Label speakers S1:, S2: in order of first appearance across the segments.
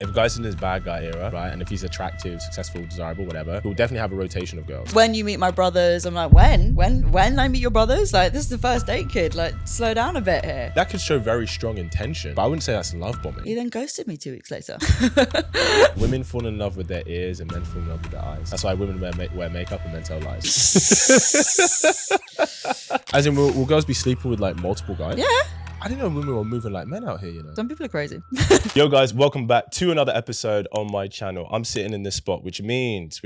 S1: If a guy's in his bad guy era, right, and if he's attractive, successful, desirable, whatever, he'll definitely have a rotation of girls.
S2: When you meet my brothers, I'm like, when I meet your brothers? Like, this is the first date, kid. Like, slow down a bit here.
S1: That could show very strong intention, but I wouldn't say that's love bombing.
S2: He then ghosted me 2 weeks later.
S1: Women fall in love with their ears and men fall in love with their eyes. That's why women wear makeup and men tell lies. As in, will girls be sleeping with like multiple guys?
S2: Yeah.
S1: I didn't know women were moving like men out here, you know.
S2: Some people are crazy.
S1: Yo guys, welcome back to another episode on my channel. I'm sitting in this spot, which means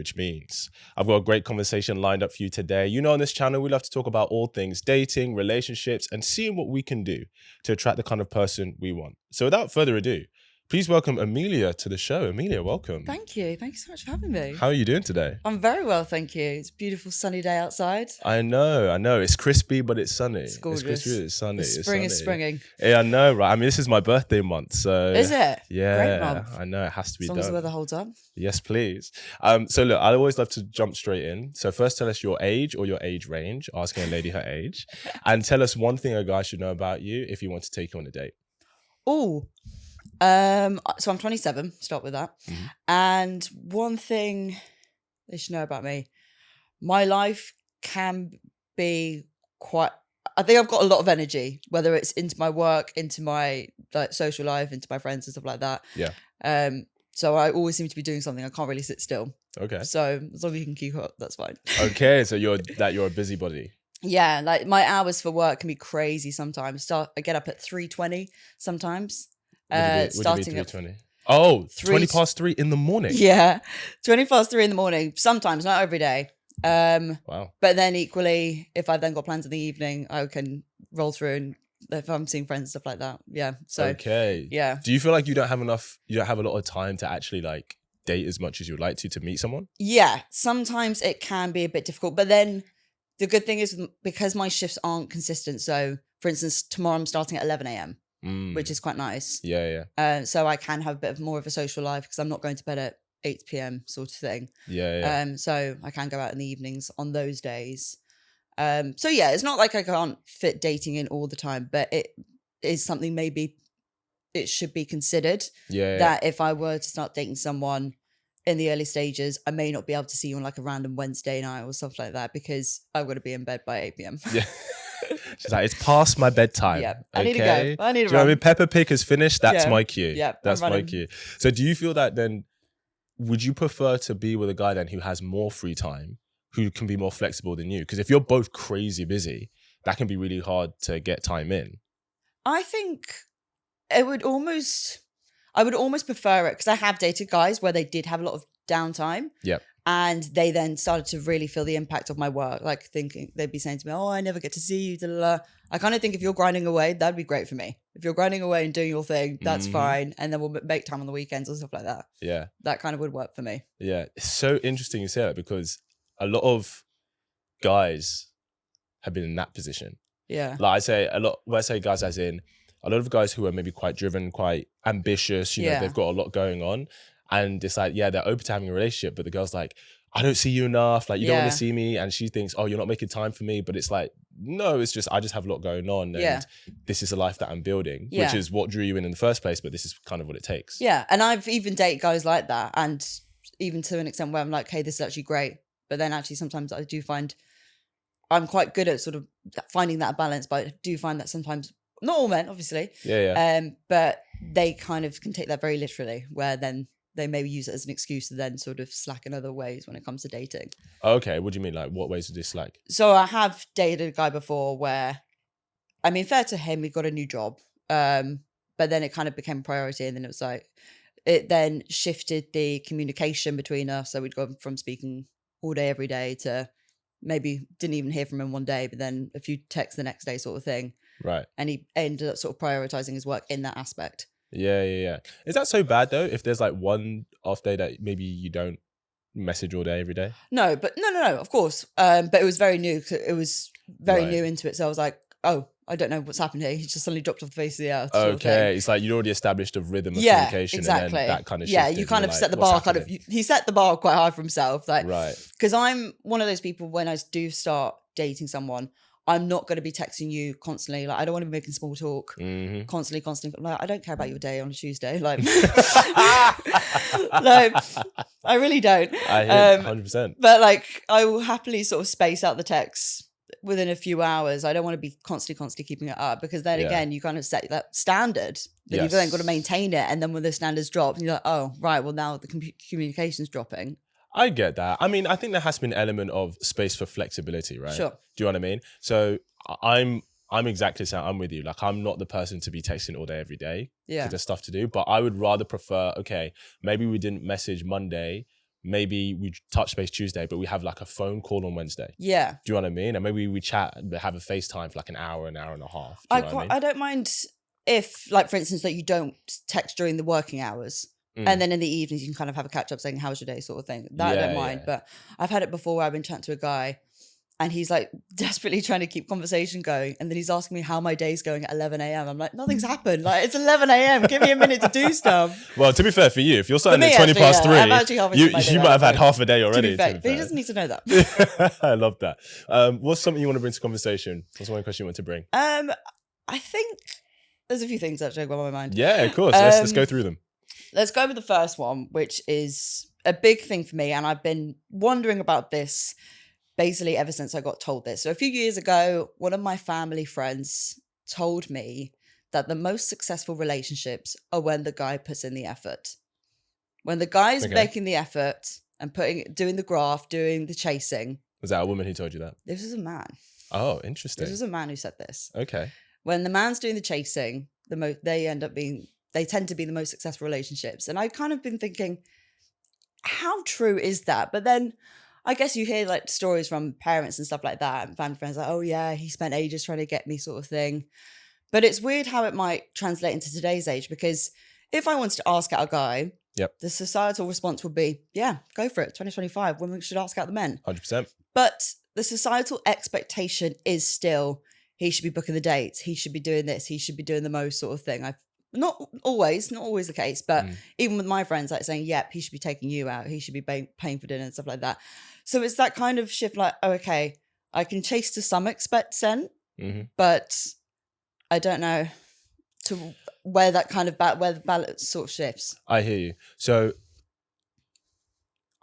S1: I've got a great conversation lined up for you today. You know, on this channel, we love to talk about all things dating, relationships, and seeing what we can do to attract the kind of person we want. So without further ado, please welcome Amelia to the show. Amelia, welcome.
S2: Thank you. Thank you so much for having me.
S1: How are you doing today?
S2: I'm very well, thank you. It's a beautiful sunny day outside.
S1: I know. It's crispy, but it's sunny.
S2: It's gorgeous.
S1: It's crispy, it's sunny.
S2: The spring is springing.
S1: Yeah, I know, right? I mean, this is my birthday month, so...
S2: Is it?
S1: Yeah.
S2: Great month.
S1: I know, it has to be done.
S2: As long as the weather holds up.
S1: Yes, please. So look, I always love to jump straight in. So first tell us your age or your age range, asking a lady her age. And tell us one thing a guy should know about you if you want to take you on a date.
S2: Oh, so I'm 27, start with that.
S1: Mm-hmm.
S2: And one thing they should know about me, my life can be quite, I think I've got a lot of energy, whether it's into my work, into my like social life, into my friends and stuff like that.
S1: Yeah.
S2: So I always seem to be doing something. I can't really sit still.
S1: Okay.
S2: So as long as you can keep up, that's fine.
S1: Okay, so you're a busybody.
S2: Yeah, like my hours for work can be crazy sometimes. I get up at 3:20 sometimes.
S1: Starting at 3:20. Oh, 20 past 3 in the morning.
S2: Yeah, 20 past 3 in the morning. Sometimes, not every day.
S1: Wow.
S2: But then equally, if I've then got plans in the evening, I can roll through and if I'm seeing friends and stuff like that. Yeah. So
S1: okay.
S2: Yeah.
S1: Do you feel like you don't have a lot of time to actually like date as much as you'd like to meet someone?
S2: Yeah. Sometimes it can be a bit difficult, but then the good thing is because my shifts aren't consistent. So for instance, tomorrow I'm starting at 11 a.m. Which is quite nice.
S1: Yeah.
S2: So I can have a bit of more of a social life because I'm not going to bed at 8 p.m. sort of thing.
S1: Yeah.
S2: So I can go out in the evenings on those days. So yeah, it's not like I can't fit dating in all the time, but it is something maybe it should be considered.
S1: Yeah.
S2: That if I were to start dating someone in the early stages, I may not be able to see you on like a random Wednesday night or stuff like that because I've got to be in bed by 8 p.m.
S1: Yeah. She's like, it's past my bedtime.
S2: Yeah, I need to go. I need to
S1: Do you know what I mean? Peppa Pig has finished. That's my cue.
S2: Yeah,
S1: that's my cue. So do you feel that then, would you prefer to be with a guy then who has more free time, who can be more flexible than you? Because if you're both crazy busy, that can be really hard to get time in.
S2: I think I would almost prefer it because I have dated guys where they did have a lot of downtime.
S1: Yeah.
S2: And they then started to really feel the impact of my work, like thinking they'd be saying to me, "Oh, I never get to see you." Da, da, da. I kind of think if you're grinding away, that'd be great for me. If you're grinding away and doing your thing, that's fine. And then we'll make time on the weekends and stuff like that.
S1: Yeah.
S2: That kind of would work for me.
S1: Yeah. It's so interesting you say that because a lot of guys have been in that position.
S2: Yeah.
S1: Like when I say guys as in a lot of guys who are maybe quite driven, quite ambitious, you know, they've got a lot going on. And it's like, yeah, they're open to having a relationship, but the girl's like, I don't see you enough. Like, you don't want to see me. And she thinks, oh, you're not making time for me. But it's like, no, it's just, I just have a lot going on. And this is a life that I'm building, which is what drew you in the first place. But this is kind of what it takes. Yeah.
S2: And I've even dated guys like that. And even to an extent where I'm like, hey, this is actually great. But then actually sometimes I do find I'm quite good at sort of finding that balance. But I do find that sometimes, not all men, obviously.
S1: Yeah.
S2: But they kind of can take that very literally, where then they maybe use it as an excuse to then sort of slack in other ways when it comes to dating.
S1: Okay, what do you mean? Like, what ways do they slack?
S2: So I have dated a guy before where, I mean, fair to him, he got a new job, but then it kind of became a priority, and then it was like, it then shifted the communication between us. So we'd go from speaking all day, every day to maybe didn't even hear from him one day, but then a few texts the next day sort of thing.
S1: Right.
S2: And he ended up sort of prioritizing his work in that aspect.
S1: Yeah. Is that so bad though? If there's like one off day that maybe you don't message all day every day?
S2: No, but no, of course. But it was very new. It was very new into it. So I was like, oh, I don't know what's happened here. He just suddenly dropped off the face of the earth.
S1: Okay. It's like you'd already established a rhythm of communication.
S2: Exactly.
S1: And then that kind of shifted.
S2: Yeah, you kind of set the bar he set the bar quite high for himself. Like,
S1: right.
S2: Because I'm one of those people when I do start dating someone, I'm not going to be texting you constantly. Like, I don't want to be making small talk
S1: Mm-hmm.
S2: constantly. Like, I don't care about your day on a Tuesday. Like, like I really don't.
S1: I hear 100%.
S2: But like, I will happily sort of space out the texts within a few hours. I don't want to be constantly keeping it up, because then again, you kind of set that standard that you've then got to maintain it. And then when the standards drop, you're like, oh, right, well, now the communication's dropping.
S1: I get that. I mean, I think there has to be an element of space for flexibility, right?
S2: Sure.
S1: Do you know what I mean? So I'm exactly the same. I'm with you. Like, I'm not the person to be texting all day, every day.
S2: Yeah.
S1: Because there's stuff to do. But I would rather prefer, okay, maybe we didn't message Monday. Maybe we touch base Tuesday, but we have like a phone call on Wednesday.
S2: Yeah.
S1: Do you know what I mean? And maybe we chat, have a FaceTime for like an hour and a half. Do you know what I mean?
S2: I don't mind if, like, for instance, that you don't text during the working hours. And then in the evenings, you can kind of have a catch up saying, how's your day, sort of thing. That I don't mind. Yeah. But I've had it before where I've been chatting to a guy and he's like desperately trying to keep conversation going. And then he's asking me how my day's going at 11 a.m. I'm like, nothing's happened. Like, it's 11 a.m. Give me a minute to do stuff.
S1: Well, to be fair for you, if you're starting at 20 past 3, you might have had half a day already.
S2: But he doesn't need to know that.
S1: I love that. What's something you want to bring to conversation? What's one question you want to bring?
S2: I think there's a few things actually go on my mind.
S1: Yeah, of course. Let's go through them.
S2: Let's go with the first one, which is a big thing for me. And I've been wondering about this basically ever since I got told this. So a few years ago, one of my family friends told me that the most successful relationships are when the guy puts in the effort. When the guy's making the effort and doing the graft, doing the chasing.
S1: Was that a woman who told you that?
S2: This was a man.
S1: Oh, interesting.
S2: This was a man who said this.
S1: Okay. When
S2: the man's doing the chasing, they tend to be the most successful relationships. And I've kind of been thinking, how true is that? But then I guess you hear like stories from parents and stuff like that, and family friends like, oh yeah, he spent ages trying to get me, sort of thing. But it's weird how it might translate into today's age, because if I wanted to ask out a guy, the societal response would be, yeah, go for it. 2025, women should ask out the men.
S1: 100%.
S2: But the societal expectation is still, he should be booking the dates, he should be doing this, he should be doing the most, sort of thing. Not always the case, but even with my friends, like saying, yep, he should be taking you out, he should be paying for dinner and stuff like that. So it's that kind of shift, like, oh, okay, I can chase to some extent, but I don't know to where that kind of where the balance sort of shifts.
S1: I hear you. So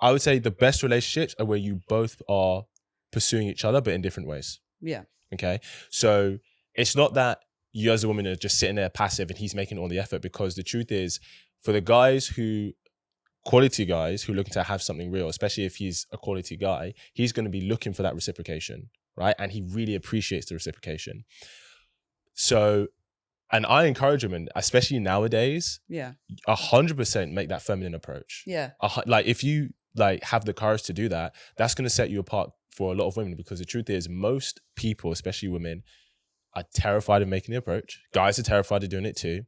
S1: I would say the best relationships are where you both are pursuing each other, but in different ways.
S2: Yeah.
S1: Okay. So it's not that you as a woman are just sitting there passive and he's making all the effort, because the truth is, for the quality guys who are looking to have something real, especially if he's a quality guy, he's going to be looking for that reciprocation, right? And he really appreciates the reciprocation. So, and I encourage women, especially nowadays, 100% make that feminine approach.
S2: Yeah.
S1: Like, if you like have the courage to do that, that's going to set you apart for a lot of women, because the truth is, most people, especially women, are terrified of making the approach. Guys are terrified of doing it too.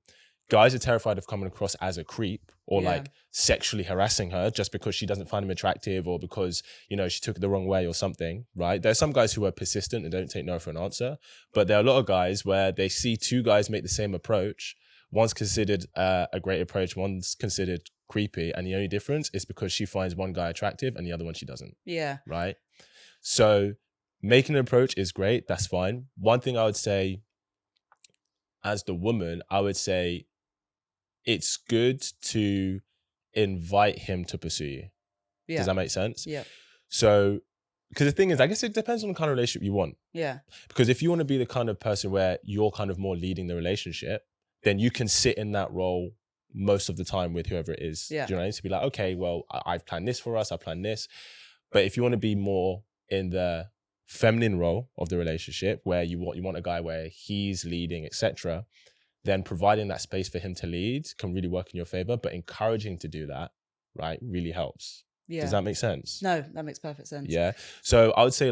S1: Guys are terrified of coming across as a creep or like sexually harassing her just because she doesn't find him attractive, or because, you know, she took it the wrong way or something, right? There's some guys who are persistent and don't take no for an answer, but there are a lot of guys where they see two guys make the same approach. One's considered a great approach, one's considered creepy, and the only difference is because she finds one guy attractive and the other one she doesn't. Yeah. Right? So making an approach is great. That's fine. One thing I would say as the woman, I would say it's good to invite him to pursue you. Yeah. Does that make sense? Yeah. So, because the thing is, I guess it depends on the kind of relationship you want. Yeah. Because if you want to be the kind of person where you're kind of more leading the relationship, then you can sit in that role most of the time with whoever it is. Yeah. Do you know what I mean? To be like, okay, well, I've planned this for us, I planned this. But if you want to be more in the feminine role of the relationship, where you want a guy where he's leading, etc., then providing that space for him to lead can really work in your favor. But encouraging to do that, right, really helps. Yeah. Does that make sense?
S2: No, that makes perfect sense.
S1: Yeah. So I would say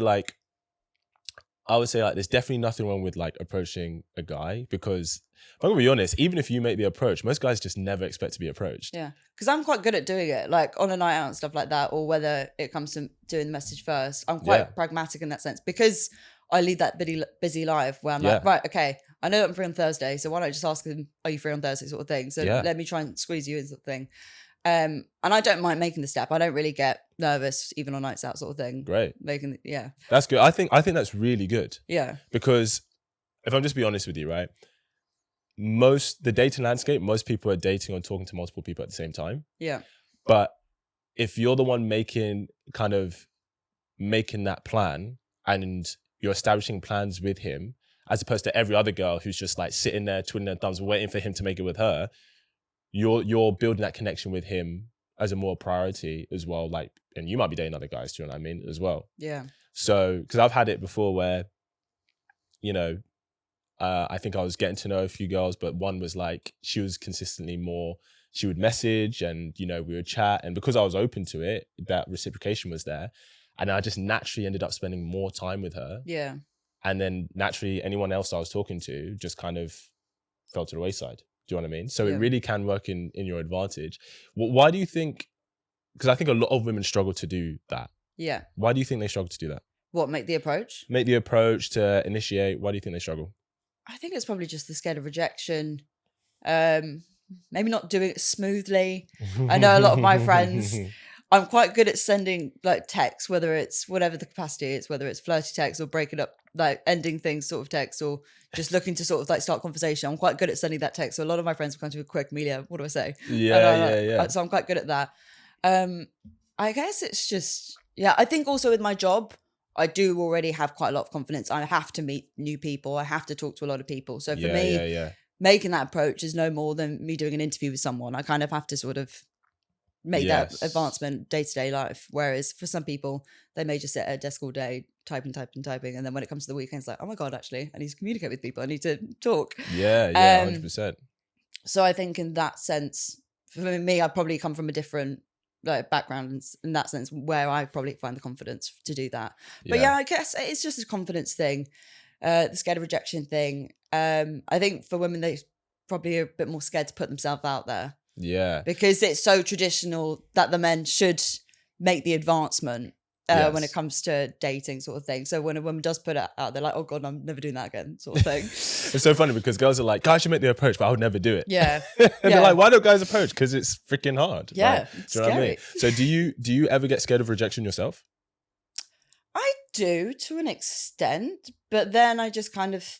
S1: there's definitely nothing wrong with like approaching a guy, because I'm gonna be honest, even if you make the approach, most guys just never expect to be approached.
S2: Yeah. Because I'm quite good at doing it, like on a night out and stuff like that, or whether it comes to doing the message first. I'm quite pragmatic in that sense, because I lead that busy life where I'm like, right, okay, I know I'm free on Thursday, so why not just ask him, are you free on Thursday, sort of thing. So let me try and squeeze you in, sort of thing. And I don't mind making the step. I don't really get nervous even on nights out sort of thing.
S1: Great.
S2: Yeah.
S1: That's good. I think that's really good.
S2: Yeah.
S1: Because if I'm just be honest with you, right? The dating landscape, most people are dating or talking to multiple people at the same time.
S2: Yeah.
S1: But if you're the one making that plan and you're establishing plans with him, as opposed to every other girl who's just like sitting there twiddling their thumbs, waiting for him to make it with her, you're building that connection with him as a more priority as well. Like, and you might be dating other guys, do you know what I mean, as well.
S2: Yeah.
S1: So, because I've had it before where, I think I was getting to know a few girls, but one was like, she was consistently more, she would message and, we would chat. And because I was open to it, that reciprocation was there. And I just naturally ended up spending more time with her.
S2: Yeah.
S1: And then naturally, anyone else I was talking to just kind of fell to the wayside. Do you know what I mean? So it really can work in your advantage. Why do you think, because I think a lot of women struggle to do that.
S2: Yeah.
S1: Why do you think they struggle to do that?
S2: What, make the approach?
S1: Make the approach to initiate. Why do you think they struggle?
S2: I think it's probably just the scared of rejection. Maybe not doing it smoothly. I know a lot of my friends, I'm quite good at sending like texts, whether it's whatever the capacity is, whether it's flirty text or breaking up, like ending things sort of text, or just looking to sort of like start conversation. I'm quite good at sending that text. So a lot of my friends will come to me quick, Amelia, what do I say?
S1: Yeah.
S2: So I'm quite good at that. I guess it's just, I think also with my job, I do already have quite a lot of confidence. I have to meet new people. I have to talk to a lot of people. So for me, making that approach is no more than me doing an interview with someone. I kind of have to sort of make that advancement day-to-day life. Whereas for some people, they may just sit at a desk all day, typing. And then when it comes to the weekends, like, oh my God, actually, I need to communicate with people. I need to talk.
S1: Yeah, 100%.
S2: So I think in that sense, for me, I probably come from a different background in that sense, where I probably find the confidence to do that. But I guess it's just a confidence thing, the scared of rejection thing. I think for women, they probably are a bit more scared to put themselves out there.
S1: Yeah.
S2: Because it's so traditional that the men should make the advancement when it comes to dating sort of thing. So when a woman does put it out, they're like, oh God, I'm never doing that again sort of thing.
S1: It's so funny because girls are like, guys should make the approach, but I would never do it.
S2: Yeah.
S1: And they're like, why don't guys approach? Because it's freaking hard.
S2: Yeah.
S1: Like, do you know what I mean? So do you ever get scared of rejection yourself?
S2: I do to an extent, but then I just kind of,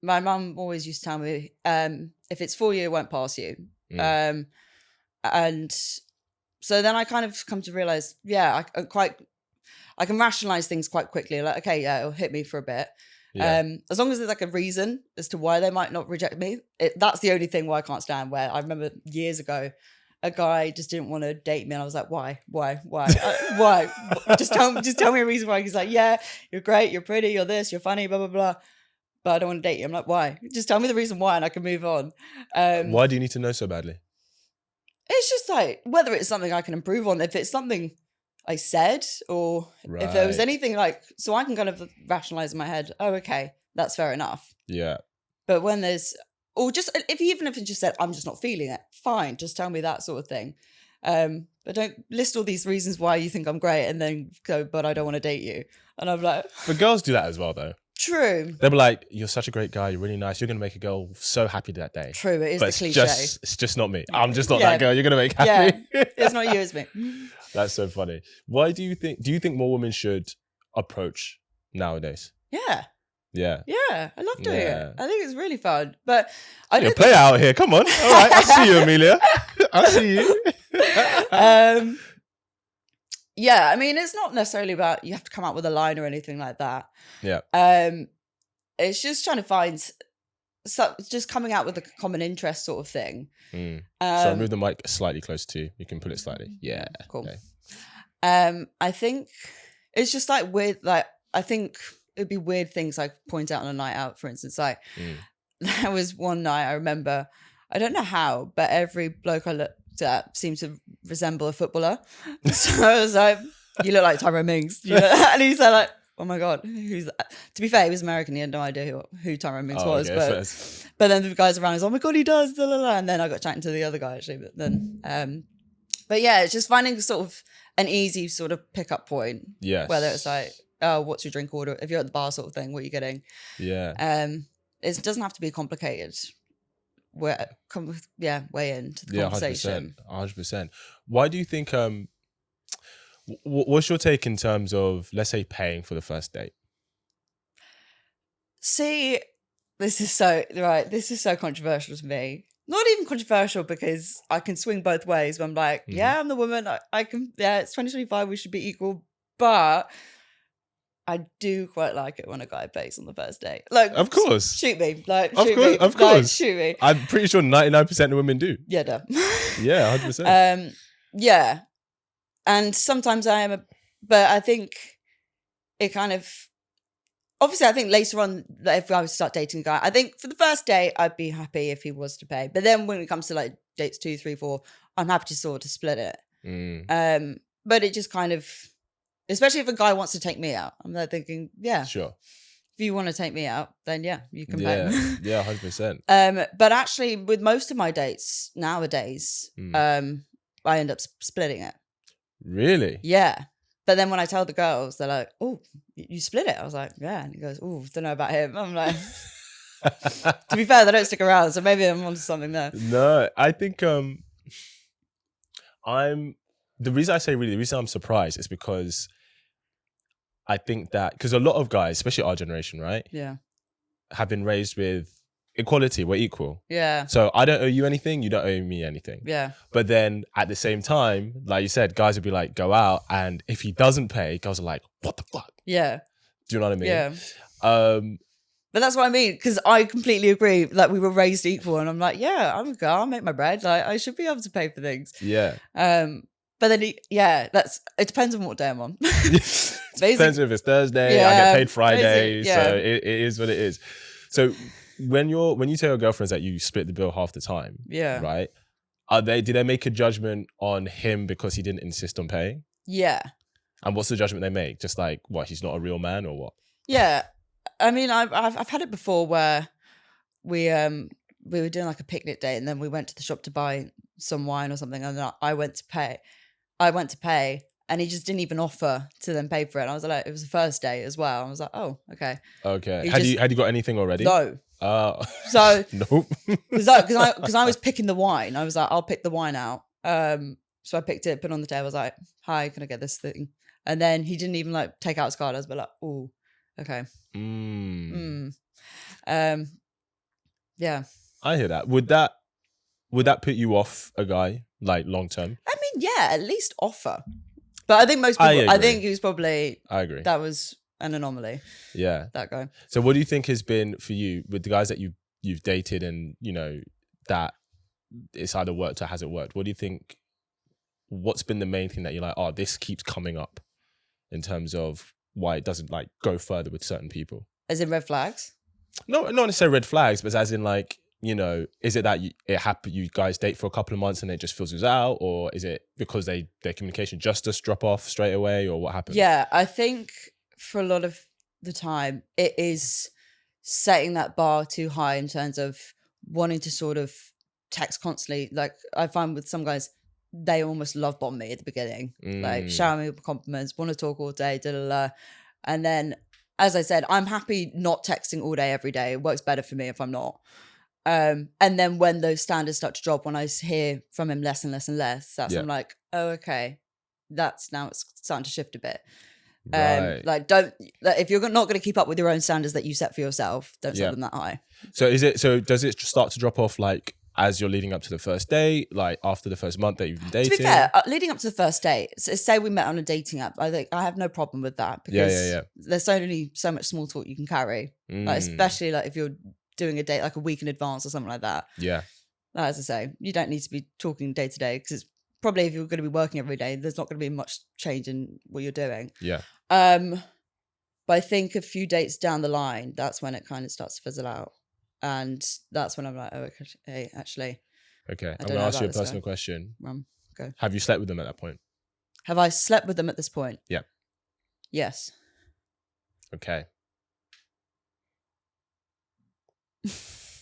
S2: my mum always used to tell me, if it's for you, it won't pass you. And so then I kind of come to realize, I can rationalize things quite quickly. Like, okay, it'll hit me for a bit. As long as there's like a reason as to why they might not reject me. That's the only thing where I can't stand. Where I remember years ago, a guy just didn't want to date me, and I was like, why? Why? Just tell me a reason why. He's like, yeah, you're great, you're pretty, you're this, you're funny, blah blah blah. But I don't want to date you. I'm like, why? Just tell me the reason why, and I can move on.
S1: Why do you need to know so badly?
S2: It's just like whether it's something I can improve on. If it's something I said, or if there was anything like, so I can kind of rationalize in my head, oh, okay, that's fair enough.
S1: Yeah.
S2: But when there's, or just even if it just said, I'm just not feeling it, fine, just tell me that sort of thing. But don't list all these reasons why you think I'm great and then go, but I don't want to date you. And I'm like,
S1: but girls do that as well, though.
S2: True.
S1: They'll be like, you're such a great guy, you're really nice, you're going to make a girl so happy that day.
S2: True, it is the cliche.
S1: It's just not me. I'm just not that girl you're going to make happy.
S2: Yeah, it's not you, it's me.
S1: That's so funny. Why do you think more women should approach nowadays?
S2: Yeah.
S1: Yeah.
S2: Yeah, I love doing it. I think it's really fun. But I don't
S1: play out here. Come on. All right, I see you, Amelia. I see you.
S2: Yeah, I mean, it's not necessarily about you have to come out with a line or anything like that.
S1: Yeah.
S2: It's just trying to find, just coming out with a common interest sort of thing.
S1: So move the mic slightly closer to you. You can put it slightly. Yeah.
S2: Cool.
S1: Okay.
S2: I think it's just like weird, like, I think it'd be weird things like point out on a night out, for instance. Like, there was one night I remember, I don't know how, but every bloke I looked at seemed to resemble a footballer. So I was like, you look like Tyrone Mings. And he said like, oh my God, who's that? To be fair, he was American. He had no idea who Tyrone Mings was.
S1: Okay,
S2: but then the guys around was, oh my God, he does. Blah, blah, blah. And then I got chatting to the other guy actually. But then, but yeah, it's just finding sort of an easy sort of pickup point.
S1: Yes.
S2: Whether it's like, oh, what's your drink order? If you're at the bar sort of thing, what are you getting?
S1: Yeah.
S2: It doesn't have to be complicated. weigh into the conversation.
S1: 100%. Why do you think, what's your take in terms of, let's say, paying for the first date?
S2: See, this is so controversial to me. Not even controversial because I can swing both ways. But I'm like, I'm the woman. I can, it's 2025. We should be equal. But I do quite like it when a guy pays on the first date. Like,
S1: of course,
S2: shoot me. Like,
S1: of course,
S2: shoot me.
S1: I'm pretty sure 99% of women do.
S2: Yeah, no.
S1: Yeah, 100%.
S2: Yeah, and sometimes I am, but I think it kind of. Obviously, I think later on, if I was to start dating a guy, I think for the first date, I'd be happy if he was to pay. But then when it comes to like dates 2, 3, 4, I'm happy to sort of split it. But it just kind of, especially if a guy wants to take me out, I'm like thinking, yeah,
S1: sure.
S2: If you want to take me out, then yeah, you can pay.
S1: Yeah, 100%.
S2: But actually, with most of my dates nowadays, I end up splitting it.
S1: Really?
S2: Yeah. But then when I tell the girls, they're like, "Oh, you split it?" I was like, "Yeah." And he goes, "Oh, don't know about him." I'm like, to be fair, they don't stick around, so maybe I'm onto something there.
S1: No, I think the reason I'm surprised is because I think that because a lot of guys, especially our generation, right?
S2: Yeah.
S1: Have been raised with equality. We're equal.
S2: Yeah.
S1: So I don't owe you anything. You don't owe me anything.
S2: Yeah.
S1: But then at the same time, like you said, guys would be like, go out. And if he doesn't pay, girls are like, what the fuck?
S2: Yeah.
S1: Do you know what I mean?
S2: Yeah.
S1: But
S2: that's what I mean. Because I completely agree. Like we were raised equal. And I'm like, yeah, I'm a girl. I'll make my bread. Like I should be able to pay for things.
S1: Yeah.
S2: But then, it depends on what day I'm on.
S1: Depends if it's Thursday. I get paid Friday. So it is what it is. So when you tell your girlfriends that you split the bill half the time, right? Did they make a judgment on him because he didn't insist on paying?
S2: Yeah.
S1: And what's the judgment they make? Just like, what, he's not a real man or what?
S2: Yeah. I mean, I've had it before where we were doing like a picnic date and then we went to the shop to buy some wine or something and then I went to pay and he just didn't even offer to then pay for it. And I was like, it was the first day as well. I was like, oh, okay.
S1: Okay. Had you got anything already?
S2: No.
S1: So nope.
S2: Because I was picking the wine. I was like, I'll pick the wine out. So I picked it, put it on the table. I was like, hi, can I get this thing? And then he didn't even like take out his card. I was like, oh, okay. Yeah.
S1: I hear that. Would that put you off a guy like long term?
S2: I mean, yeah, at least offer. But I think most people, I think he was probably.
S1: I agree.
S2: That was an anomaly.
S1: Yeah.
S2: That guy.
S1: So what do you think has been for you with the guys that you've dated and you know that it's either worked or hasn't worked? What do you think? What's been the main thing that you're like, oh, this keeps coming up in terms of why it doesn't like go further with certain people? As in
S2: red flags?
S1: No, not necessarily red flags, but as in like, you know, is it that you guys date for a couple of months and it just fizzles out, or is it because their communication just drop off straight away, or what happens?
S2: Yeah, I think for a lot of the time it is setting that bar too high in terms of wanting to sort of text constantly. Like I find with some guys, they almost love bomb me at the beginning, like shower me with compliments, want to talk all day, and then, as I said, I'm happy not texting all day every day. It works better for me if I'm not. And then when those standards start to drop, when I hear from him less and less and less, that's I'm like, oh, okay, it's starting to shift a bit.
S1: Right.
S2: Like if you're not going to keep up with your own standards that you set for yourself, don't set them that high.
S1: So does it start to drop off like as you're leading up to the first date, like after the first month that you've been dating?
S2: To be fair, leading up to the first date, say we met on a dating app, I think I have no problem with that because there's only so much small talk you can carry, like, especially like if you're doing a date like a week in advance or something like that.
S1: Yeah.
S2: As I say, you don't need to be talking day to day because it's probably, if you're going to be working every day, there's not going to be much change in what you're doing.
S1: Yeah.
S2: But I think a few dates down the line, that's when it kind of starts to fizzle out. And that's when I'm like, oh, okay, actually.
S1: Okay, I'm going to ask you a personal question.
S2: Go.
S1: Have you slept with them at that point?
S2: Have I slept with them at this point?
S1: Yeah.
S2: Yes.
S1: Okay.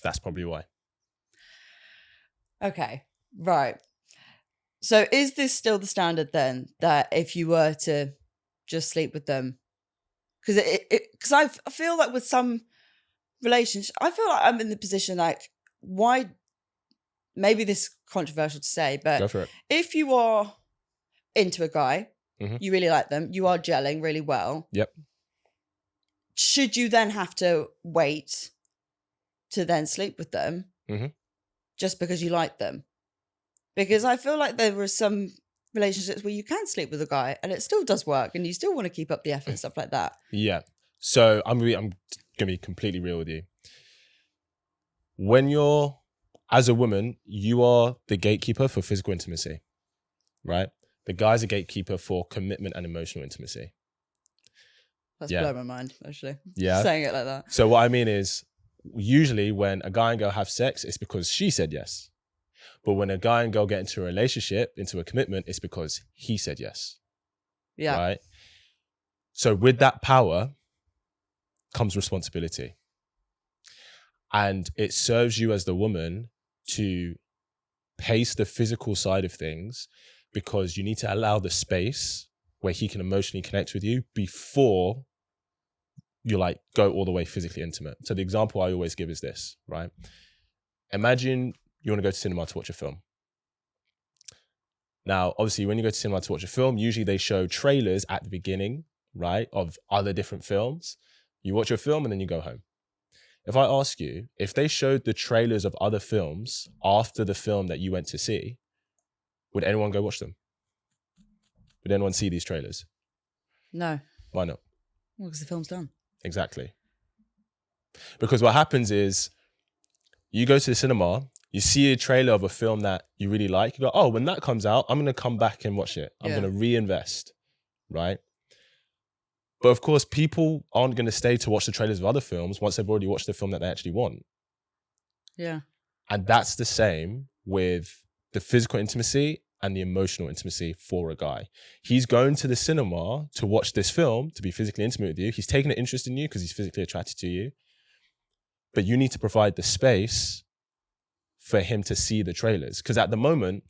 S1: That's probably why.
S2: Okay, right. So is this still the standard then, that if you were to just sleep with them? Because I feel like with some relationship, I feel like I'm in the position like, why maybe this is controversial to say, but
S1: Go for it.
S2: if you are into a guy,
S1: Mm-hmm.
S2: you really like them, you are gelling really well.
S1: Yep.
S2: Should you then have to wait to then sleep with them just because you like them? Because I feel like there are some relationships where you can sleep with a guy and it still does work and you still want to keep up the effort and stuff like that.
S1: Yeah. So I'm going to be completely real with you. When you're, as a woman, you are the gatekeeper for physical intimacy, right? The guy's a gatekeeper for commitment and emotional intimacy.
S2: That's blown my mind, actually.
S1: Yeah.
S2: Saying it like that.
S1: So what I mean is, usually when a guy and girl have sex, it's because she said yes. But when a guy and girl get into a relationship, into a commitment, it's because he said yes.
S2: Yeah.
S1: Right? So with that power comes responsibility. And it serves you as the woman to pace the physical side of things because you need to allow the space where he can emotionally connect with you before you like go all the way physically intimate. So the example I always give is this, right? Imagine you want to go to cinema to watch a film. Now, obviously, when you go to cinema to watch a film, usually they show trailers at the beginning, right, of other different films. You watch your film and then you go home. If I ask you, if they showed the trailers of other films after the film that you went to see, would anyone go watch them? Would anyone see these trailers?
S2: No.
S1: Why not?
S2: Well, because the film's done.
S1: Exactly. Because what happens is you go to the cinema, you see a trailer of a film that you really like, you go, oh, when that comes out, I'm going to come back and watch it. I'm going to reinvest, right? But of course, people aren't going to stay to watch the trailers of other films once they've already watched the film that they actually want.
S2: Yeah.
S1: And that's the same with the physical intimacy and the emotional intimacy for a guy. He's going to the cinema to watch this film, to be physically intimate with you. He's taking an interest in you because he's physically attracted to you. But you need to provide the space for him to see the trailers. Because at the moment,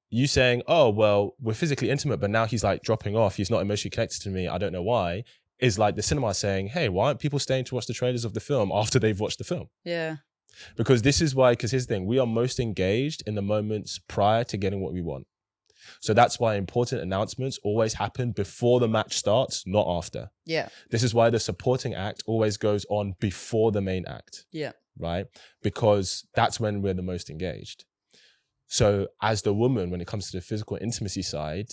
S1: you saying, oh, well, we're physically intimate, but now he's like dropping off. He's not emotionally connected to me. I don't know why. Is like the cinema saying, hey, why aren't people staying to watch the trailers of the film after they've watched the film?
S2: Yeah.
S1: Because this is why, because here's the thing, we are most engaged in the moments prior to getting what we want. So that's why important announcements always happen before the match starts, not after.
S2: Yeah.
S1: This is why the supporting act always goes on before the main act.
S2: Yeah.
S1: Right? Because that's when we're the most engaged. So as the woman, when it comes to the physical intimacy side,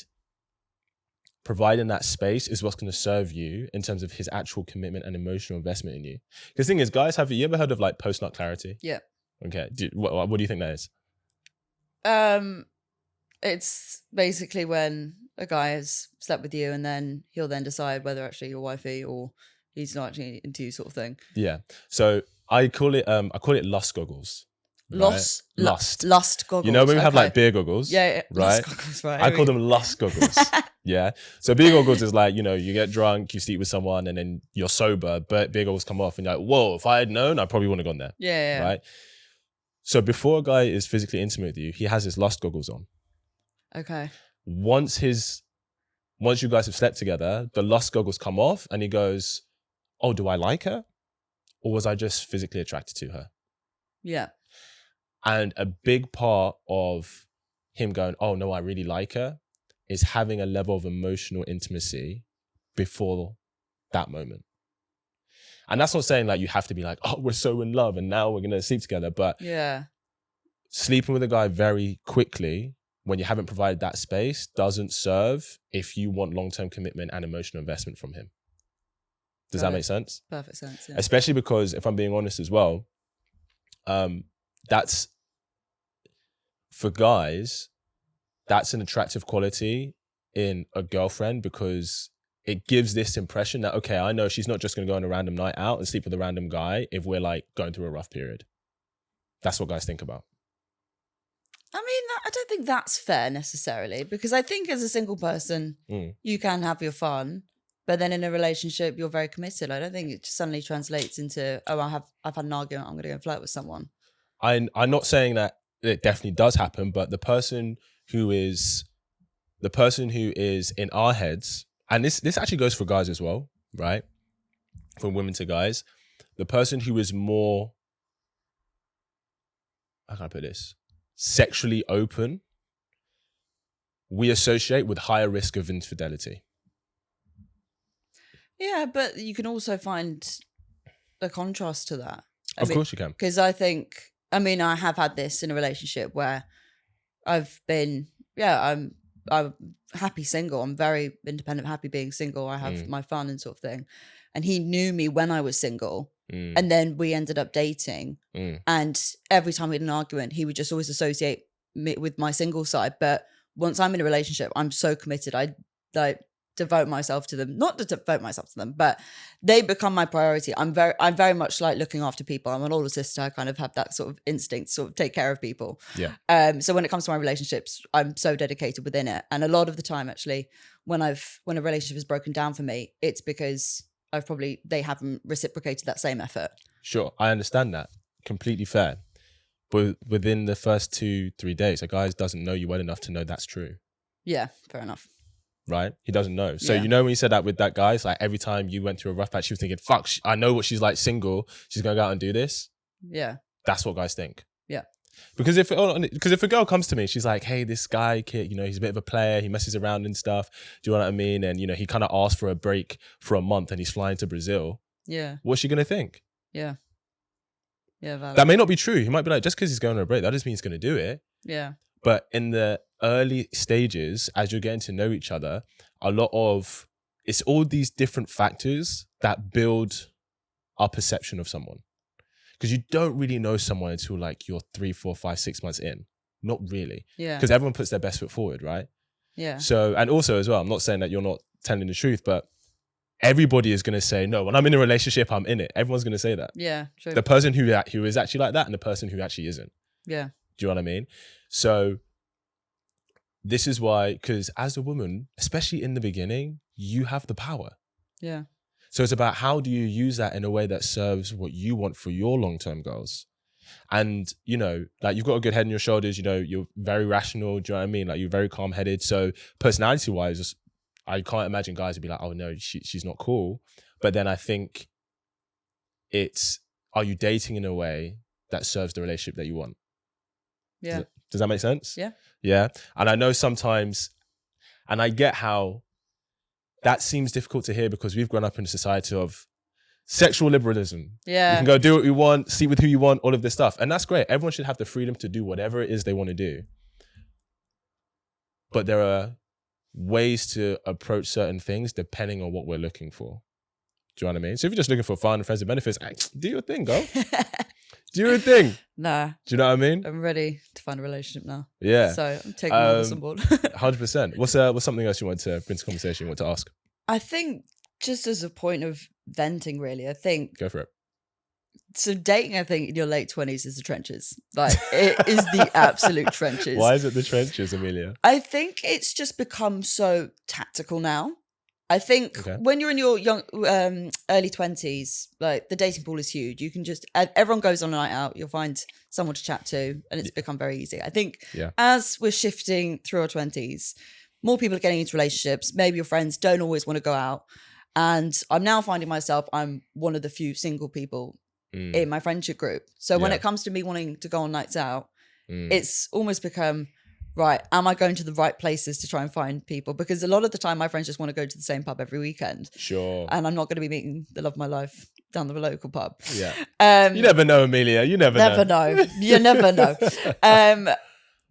S1: providing that space is what's going to serve you in terms of his actual commitment and emotional investment in you. Because the thing is, guys, have you ever heard of like post-nut clarity?
S2: Yeah.
S1: Okay. What do you think that is?
S2: It's basically when a guy has slept with you and then he'll then decide whether actually you're wifey or he's not actually into you, sort of thing.
S1: Yeah. So I call it lust goggles. Right?
S2: Lust goggles.
S1: You know when we have like beer goggles?
S2: Yeah.
S1: Right?
S2: Lust goggles, right.
S1: I call them lust goggles. Yeah. So beer goggles is like, you know, you get drunk, you sleep with someone and then you're sober, but beer goggles come off and you're like, whoa, if I had known, I probably wouldn't have gone there.
S2: Yeah.
S1: Right? So before a guy is physically intimate with you, he has his lust goggles on.
S2: Okay.
S1: Once you guys have slept together, the lust goggles come off and he goes, oh, do I like her? Or was I just physically attracted to her?
S2: Yeah.
S1: And a big part of him going, oh no, I really like her, is having a level of emotional intimacy before that moment. And that's not saying like you have to be like, oh, we're so in love and now we're going to sleep together. But
S2: yeah,
S1: sleeping with a guy very quickly when you haven't provided that space doesn't serve if you want long-term commitment and emotional investment from him. Does that make sense?
S2: Perfect sense. Yeah.
S1: Especially because if I'm being honest as well, that's for guys, that's an attractive quality in a girlfriend because it gives this impression that, okay, I know she's not just going to go on a random night out and sleep with a random guy if we're like going through a rough period. That's what guys think about.
S2: I mean, I don't think that's fair necessarily because I think as a single person, you can have your fun, but then in a relationship, you're very committed. I don't think it suddenly translates into, oh, I've had an argument, I'm going to go and flirt with someone.
S1: I'm not saying that it definitely does happen, but the person who is in our heads, and this actually goes for guys as well, right? From women to guys, the person who is more how can I put this? Sexually open, we associate with higher risk of infidelity.
S2: Yeah, but you can also find a contrast to that.
S1: Of course you can.
S2: Because I have had this in a relationship where I've been, I'm happy single. I'm very independent, happy being single. I have my fun and sort of thing. And he knew me when I was single. And then we ended up dating. And every time we had an argument, he would just always associate me with my single side. But once I'm in a relationship, I'm so committed. I devote myself to them, not to devote myself to them, but they become my priority. I'm very much like looking after people. I'm an older sister. I kind of have that sort of instinct to sort of take care of people.
S1: Yeah.
S2: So when it comes to my relationships, I'm so dedicated within it. And a lot of the time, actually, when a relationship is broken down for me, it's because they haven't reciprocated that same effort.
S1: Sure. I understand that. Completely fair. But within the first 2-3 days, a guy doesn't know you well enough to know that's true.
S2: Yeah, fair enough.
S1: Right? He doesn't know. So you know when you said that with that guy, it's like every time you went through a rough patch, she was thinking, fuck, I know what she's like single. She's going to go out and do this.
S2: Yeah.
S1: That's what guys think.
S2: Yeah.
S1: Because if a girl comes to me, she's like, hey, this guy, kid, he's a bit of a player. He messes around and stuff. Do you know what I mean? And, he kind of asked for a break for a month and he's flying to Brazil.
S2: Yeah.
S1: What's she going to think?
S2: Yeah. Yeah. Valid.
S1: That may not be true. He might be like, just because he's going on a break, that doesn't mean he's going to do it.
S2: Yeah.
S1: But in the early stages, as you're getting to know each other, it's all these different factors that build our perception of someone. Because you don't really know someone until like you're 3, 4, 5, 6 months in. Not really.
S2: Yeah.
S1: Because everyone puts their best foot forward, right?
S2: Yeah.
S1: So, and also as well, I'm not saying that you're not telling the truth, but everybody is going to say, no, when I'm in a relationship, I'm in it. Everyone's going to say that.
S2: Yeah, true.
S1: The person who is actually like that and the person who actually isn't.
S2: Yeah.
S1: Do you know what I mean? So this is why, because as a woman, especially in the beginning, you have the power.
S2: Yeah.
S1: So it's about how do you use that in a way that serves what you want for your long-term goals. And, like you've got a good head on your shoulders, you're very rational. Do you know what I mean? Like you're very calm-headed. So personality-wise, I can't imagine guys would be like, oh no, she's not cool. But then I think are you dating in a way that serves the relationship that you want?
S2: Yeah.
S1: Does that make sense?
S2: Yeah.
S1: Yeah. And I know sometimes, and I get how that seems difficult to hear because we've grown up in a society of sexual liberalism.
S2: Yeah.
S1: You can go do what you want, sleep with who you want, all of this stuff. And that's great. Everyone should have the freedom to do whatever it is they want to do. But there are ways to approach certain things depending on what we're looking for. Do you know what I mean? So if you're just looking for fun, friends and benefits, do your thing, go. Do your thing.
S2: Nah.
S1: Do you know what I mean?
S2: I'm ready to find a relationship now.
S1: Yeah.
S2: So I'm taking all this on board.
S1: 100%. What's something else you want to bring to conversation, you want to ask?
S2: I think just as a point of venting, really, I think.
S1: Go for it.
S2: So dating, I think, in your late 20s is the trenches. Like, it is the absolute trenches.
S1: Why is it the trenches, Amelia?
S2: I think it's just become so tactical now. I think when you're in your early 20s, like the dating pool is huge. You can everyone goes on a night out. You'll find someone to chat to and it's become very easy. I think as we're shifting through our 20s, more people are getting into relationships. Maybe your friends don't always want to go out. And I'm now finding myself, I'm one of the few single people in my friendship group. So when it comes to me wanting to go on nights out, it's almost become, right, am I going to the right places to try and find people? Because a lot of the time my friends just want to go to the same pub every weekend.
S1: Sure.
S2: And I'm not going to be meeting the love of my life down the local pub.
S1: Yeah. You never know, Amelia. You never know.
S2: You never know.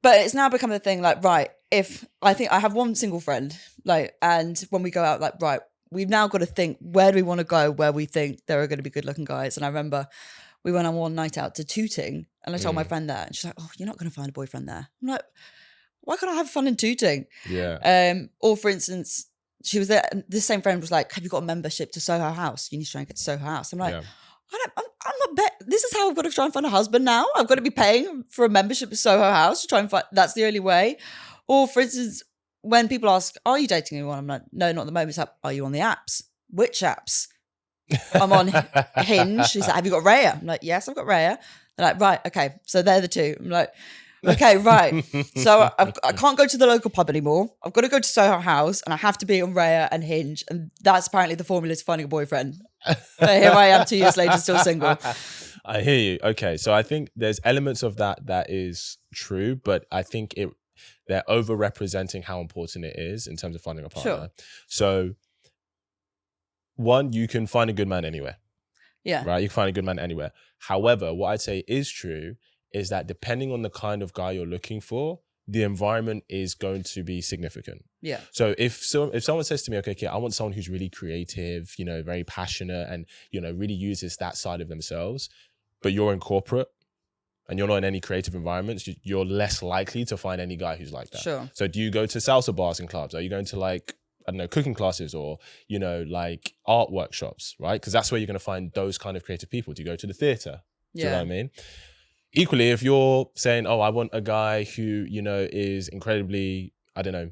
S2: But it's now become a thing like, right, if I think I have one single friend, like, and when we go out, like, right, we've now got to think, where do we want to go where we think there are going to be good looking guys? And I remember we went on one night out to Tooting and I told my friend that and she's like, oh, you're not going to find a boyfriend there. I'm like, why can't I have fun in Tooting?
S1: Yeah.
S2: Or for instance, she was there, and this same friend was like, have you got a membership to Soho House? You need to try and get to Soho House. I'm like, I'm not this is how I've got to try and find a husband now. I've got to be paying for a membership to Soho House to try and find, that's the only way. Or for instance, when people ask, are you dating anyone? I'm like, no, not at the moment. It's like, are you on the apps? Which apps? I'm on Hinge. She's like, have you got Raya? I'm like, yes, I've got Raya. They're like, right, okay. So they're the two. I'm like, okay, right. So I can't go to the local pub anymore. I've got to go to Soho House and I have to be on Raya and Hinge. And that's apparently the formula to finding a boyfriend. But here I am 2 years later, still single.
S1: I hear you. Okay, so I think there's elements of that is true, but I think they're overrepresenting how important it is in terms of finding a partner.
S2: Sure.
S1: So, one, you can find a good man anywhere.
S2: Yeah.
S1: Right? You can find a good man anywhere. However, what I'd say is true is that depending on the kind of guy you're looking for, the environment is going to be significant.
S2: Yeah.
S1: So if someone says to me, okay, I want someone who's really creative, very passionate and, really uses that side of themselves, but you're in corporate and you're not in any creative environments, you're less likely to find any guy who's like that.
S2: Sure.
S1: So do you go to salsa bars and clubs? Are you going to like, I don't know, cooking classes or, like art workshops, right? Because that's where you're going to find those kind of creative people. Do you go to the theater? Do you know what I mean? Equally, if you're saying, oh, I want a guy who, is incredibly, I don't know,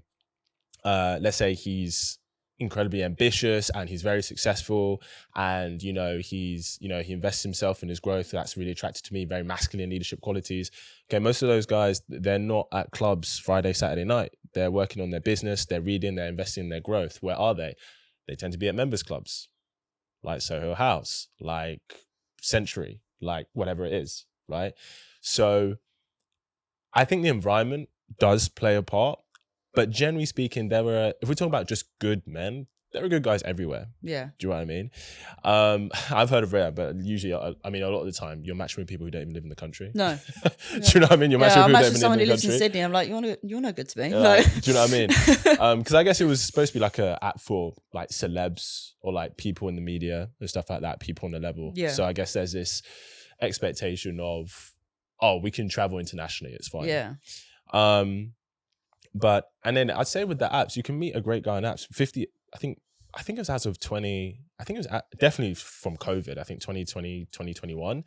S1: let's say he's incredibly ambitious and he's very successful and, he invests himself in his growth. That's really attracted to me, very masculine leadership qualities. Okay, most of those guys, they're not at clubs Friday, Saturday night. They're working on their business, they're reading, they're investing in their growth. Where are they? They tend to be at members clubs, like Soho House, like Century, like whatever it is, right? So I think the environment does play a part. But generally speaking, if we're talking about just good men, there are good guys everywhere.
S2: Yeah.
S1: Do you know what I mean? I've heard of rare, but usually, a lot of the time, you're matching with people who don't even live in the country.
S2: No.
S1: Do you know what I mean? You're matching with people who don't even live in the country.
S2: I'm someone who lives in Sydney. I'm like, you're no good to me.
S1: No.
S2: No.
S1: Do you know what I mean? Because I guess it was supposed to be like a app for like celebs or like people in the media and stuff like that, people on the level.
S2: Yeah.
S1: So I guess there's this expectation of, oh, we can travel internationally. It's fine.
S2: Yeah.
S1: And then I'd say with the apps, you can meet a great guy on apps. 50, I think it was as of 20, I think it was definitely from COVID, I think 2020, 2021.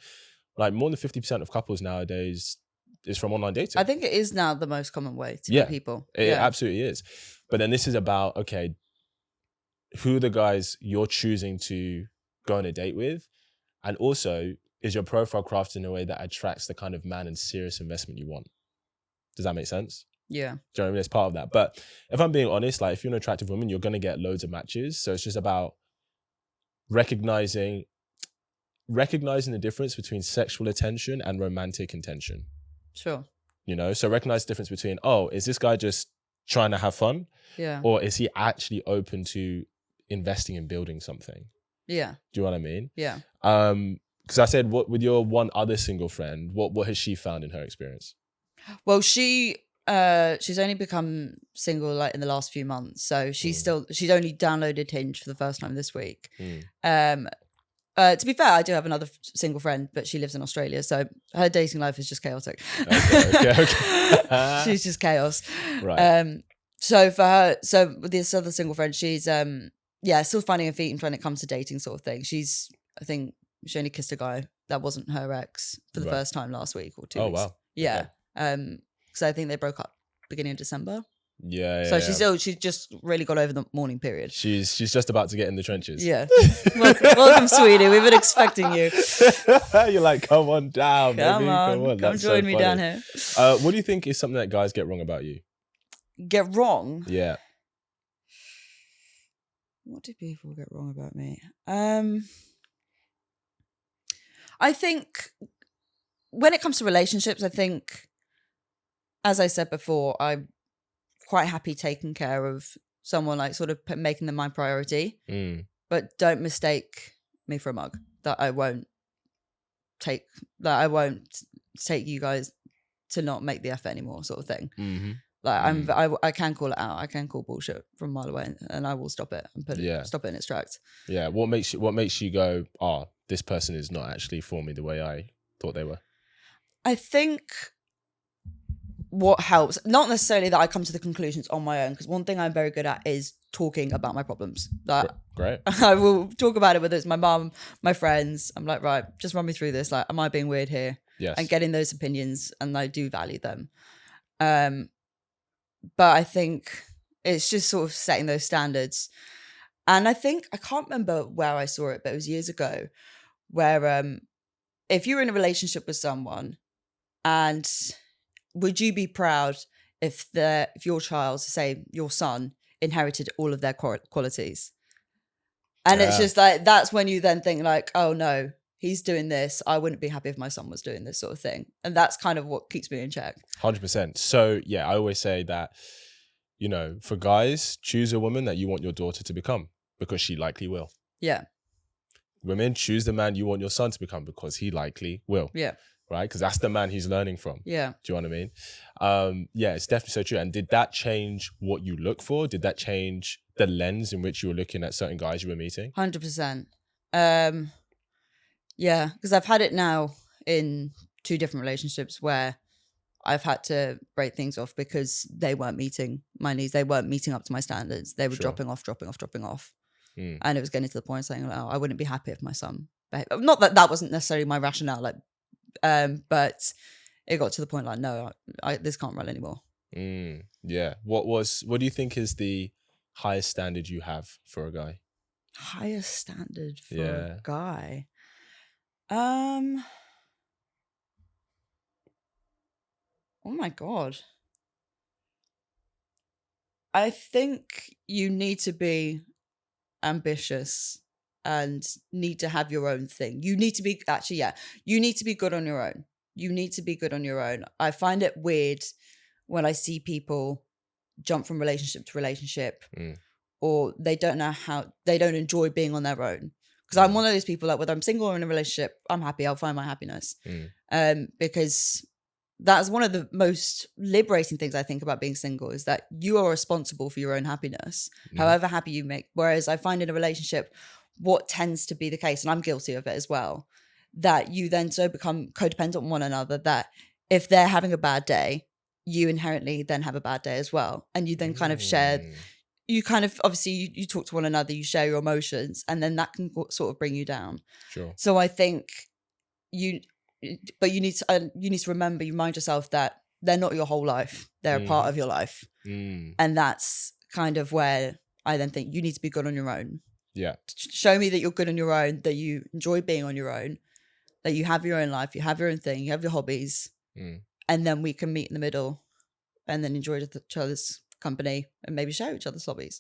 S1: Like more than 50% of couples nowadays is from online dating.
S2: I think it is now the most common way to meet people.
S1: It absolutely is. But then this is about, okay, who are the guys you're choosing to go on a date with? And also, is your profile crafted in a way that attracts the kind of man and serious investment you want? Does that make sense?
S2: Yeah.
S1: Do you know what I mean? It's part of that. But if I'm being honest, like if you're an attractive woman, you're going to get loads of matches. So it's just about recognizing the difference between sexual attention and romantic intention.
S2: Sure.
S1: So recognize the difference between, oh, is this guy just trying to have fun?
S2: Yeah.
S1: Or is he actually open to investing in building something?
S2: Yeah.
S1: Do you know what I mean?
S2: Yeah.
S1: Because I said, what with your one other single friend, what has she found in her experience?
S2: Well, she's only become single like in the last few months, so she's only downloaded Hinge for the first time this week. To be fair, I do have another single friend, but she lives in Australia, so her dating life is just chaotic. Okay. She's just chaos.
S1: Right.
S2: So for her, with this other single friend, she's still finding her feet when it comes to dating sort of thing. I think she only kissed a guy that wasn't her ex for the first time last week or 2 weeks.
S1: Oh wow.
S2: Yeah. Okay. So I think they broke up beginning of December.
S1: Yeah.
S2: So she's just really got over the mourning period.
S1: She's just about to get in the trenches.
S2: Yeah. Welcome, sweetie. We've been expecting you.
S1: You're like, come on down, baby. Come on.
S2: Come join me down here.
S1: What do you think is something that guys get wrong about you?
S2: Get wrong?
S1: Yeah.
S2: What do people get wrong about me? I think when it comes to relationships, I think, as I said before, I'm quite happy taking care of someone, like sort of making them my priority. But don't mistake me for a mug. That I won't take you guys to not make the effort anymore, sort of thing.
S1: Mm-hmm.
S2: Like I can call it out. I can call bullshit from a mile away, and I will stop it and stop it in its tracks.
S1: Yeah. What makes you go, oh, this person is not actually for me the way I thought they were? I
S2: think what helps, not necessarily that I come to the conclusions on my own, because one thing I'm very good at is talking about my problems.
S1: Great.
S2: I will talk about it, whether it's my mum, my friends. I'm like, right, just run me through this. Like, am I being weird here?
S1: Yes.
S2: And getting those opinions, and I do value them. But I think it's just sort of setting those standards. And I think, I can't remember where I saw it, but it was years ago, where if you're in a relationship with someone, and would you be proud if your child, say your son, inherited all of their qualities? And it's just like, that's when you then think like, oh no, he's doing this. I wouldn't be happy if my son was doing this sort of thing. And that's kind of what keeps me in check.
S1: 100%. So yeah, I always say that, you know, for guys, choose a woman that you want your daughter to become, because she likely will.
S2: Yeah.
S1: Women, choose the man you want your son to become, because he likely will.
S2: Yeah.
S1: Right? Because that's the man he's learning from.
S2: Yeah.
S1: Do you know what I mean? Yeah, it's definitely so true. And did that change what you look for? Did that change the lens in which you were looking at certain guys you were meeting?
S2: 100%. Yeah, because I've had it now in 2 different relationships where I've had to break things off because they weren't meeting my needs. They weren't meeting up to my standards. They were dropping off. And it was getting to the point saying, oh, I wouldn't be happy if my son behaved. Not that that wasn't necessarily my rationale, like, but it got to the point like, no, this can't run anymore.
S1: Yeah. What do you think is the highest standard you have for a guy?
S2: Highest standard for a guy? Oh my God. I think you need to be ambitious and need to have your own thing. You need to be, you need to be good on your own. I find it weird when I see people jump from relationship to relationship, or they don't enjoy being on their own. Because I'm one of those people that whether I'm single or in a relationship, I'm happy. I'll find my happiness. Because that's one of the most liberating things I think about being single, is that you are responsible for your own happiness, however happy you make. Whereas I find in a relationship, what tends to be the case, and I'm guilty of it as well, that you then so become codependent on one another that if they're having a bad day, you inherently then have a bad day as well. And you then kind of obviously you talk to one another, you share your emotions, and then that can sort of bring you down.
S1: Sure.
S2: So I think you need to remember, you mind yourself that they're not your whole life. They're a part of your life. And that's kind of where I then think you need to be good on your own.
S1: Yeah.
S2: Show me that you're good on your own, that you enjoy being on your own, that you have your own life, you have your own thing, you have your hobbies, and then we can meet in the middle and then enjoy each other's company and maybe share each other's hobbies.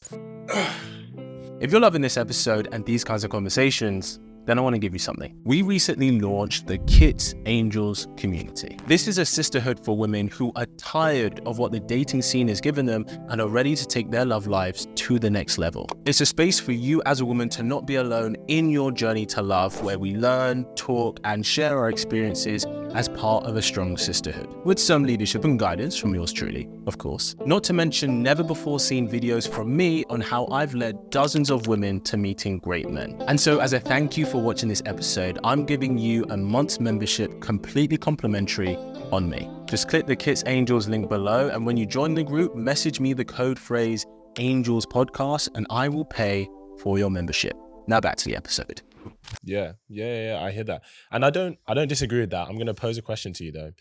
S3: If you're loving this episode and these kinds of conversations, then I want to give you something. We recently launched the Kits Angels community. This is a sisterhood for women who are tired of what the dating scene has given them and are ready to take their love lives to the next level. It's a space for you as a woman to not be alone in your journey to love, where we learn, talk, and share our experiences as part of a strong sisterhood, with some leadership and guidance from yours truly, of course. Not to mention never before seen videos from me on how I've led dozens of women to meeting great men. And so as a thank you for watching this episode, I'm giving you a month's membership completely complimentary on me. Just click the Kits Angels link below, and when you join the group, message me the code phrase Angels Podcast, and I will pay for your membership. Now back to the episode.
S1: Yeah, I hear that. And I don't disagree with that. I'm going to pose a question to you though.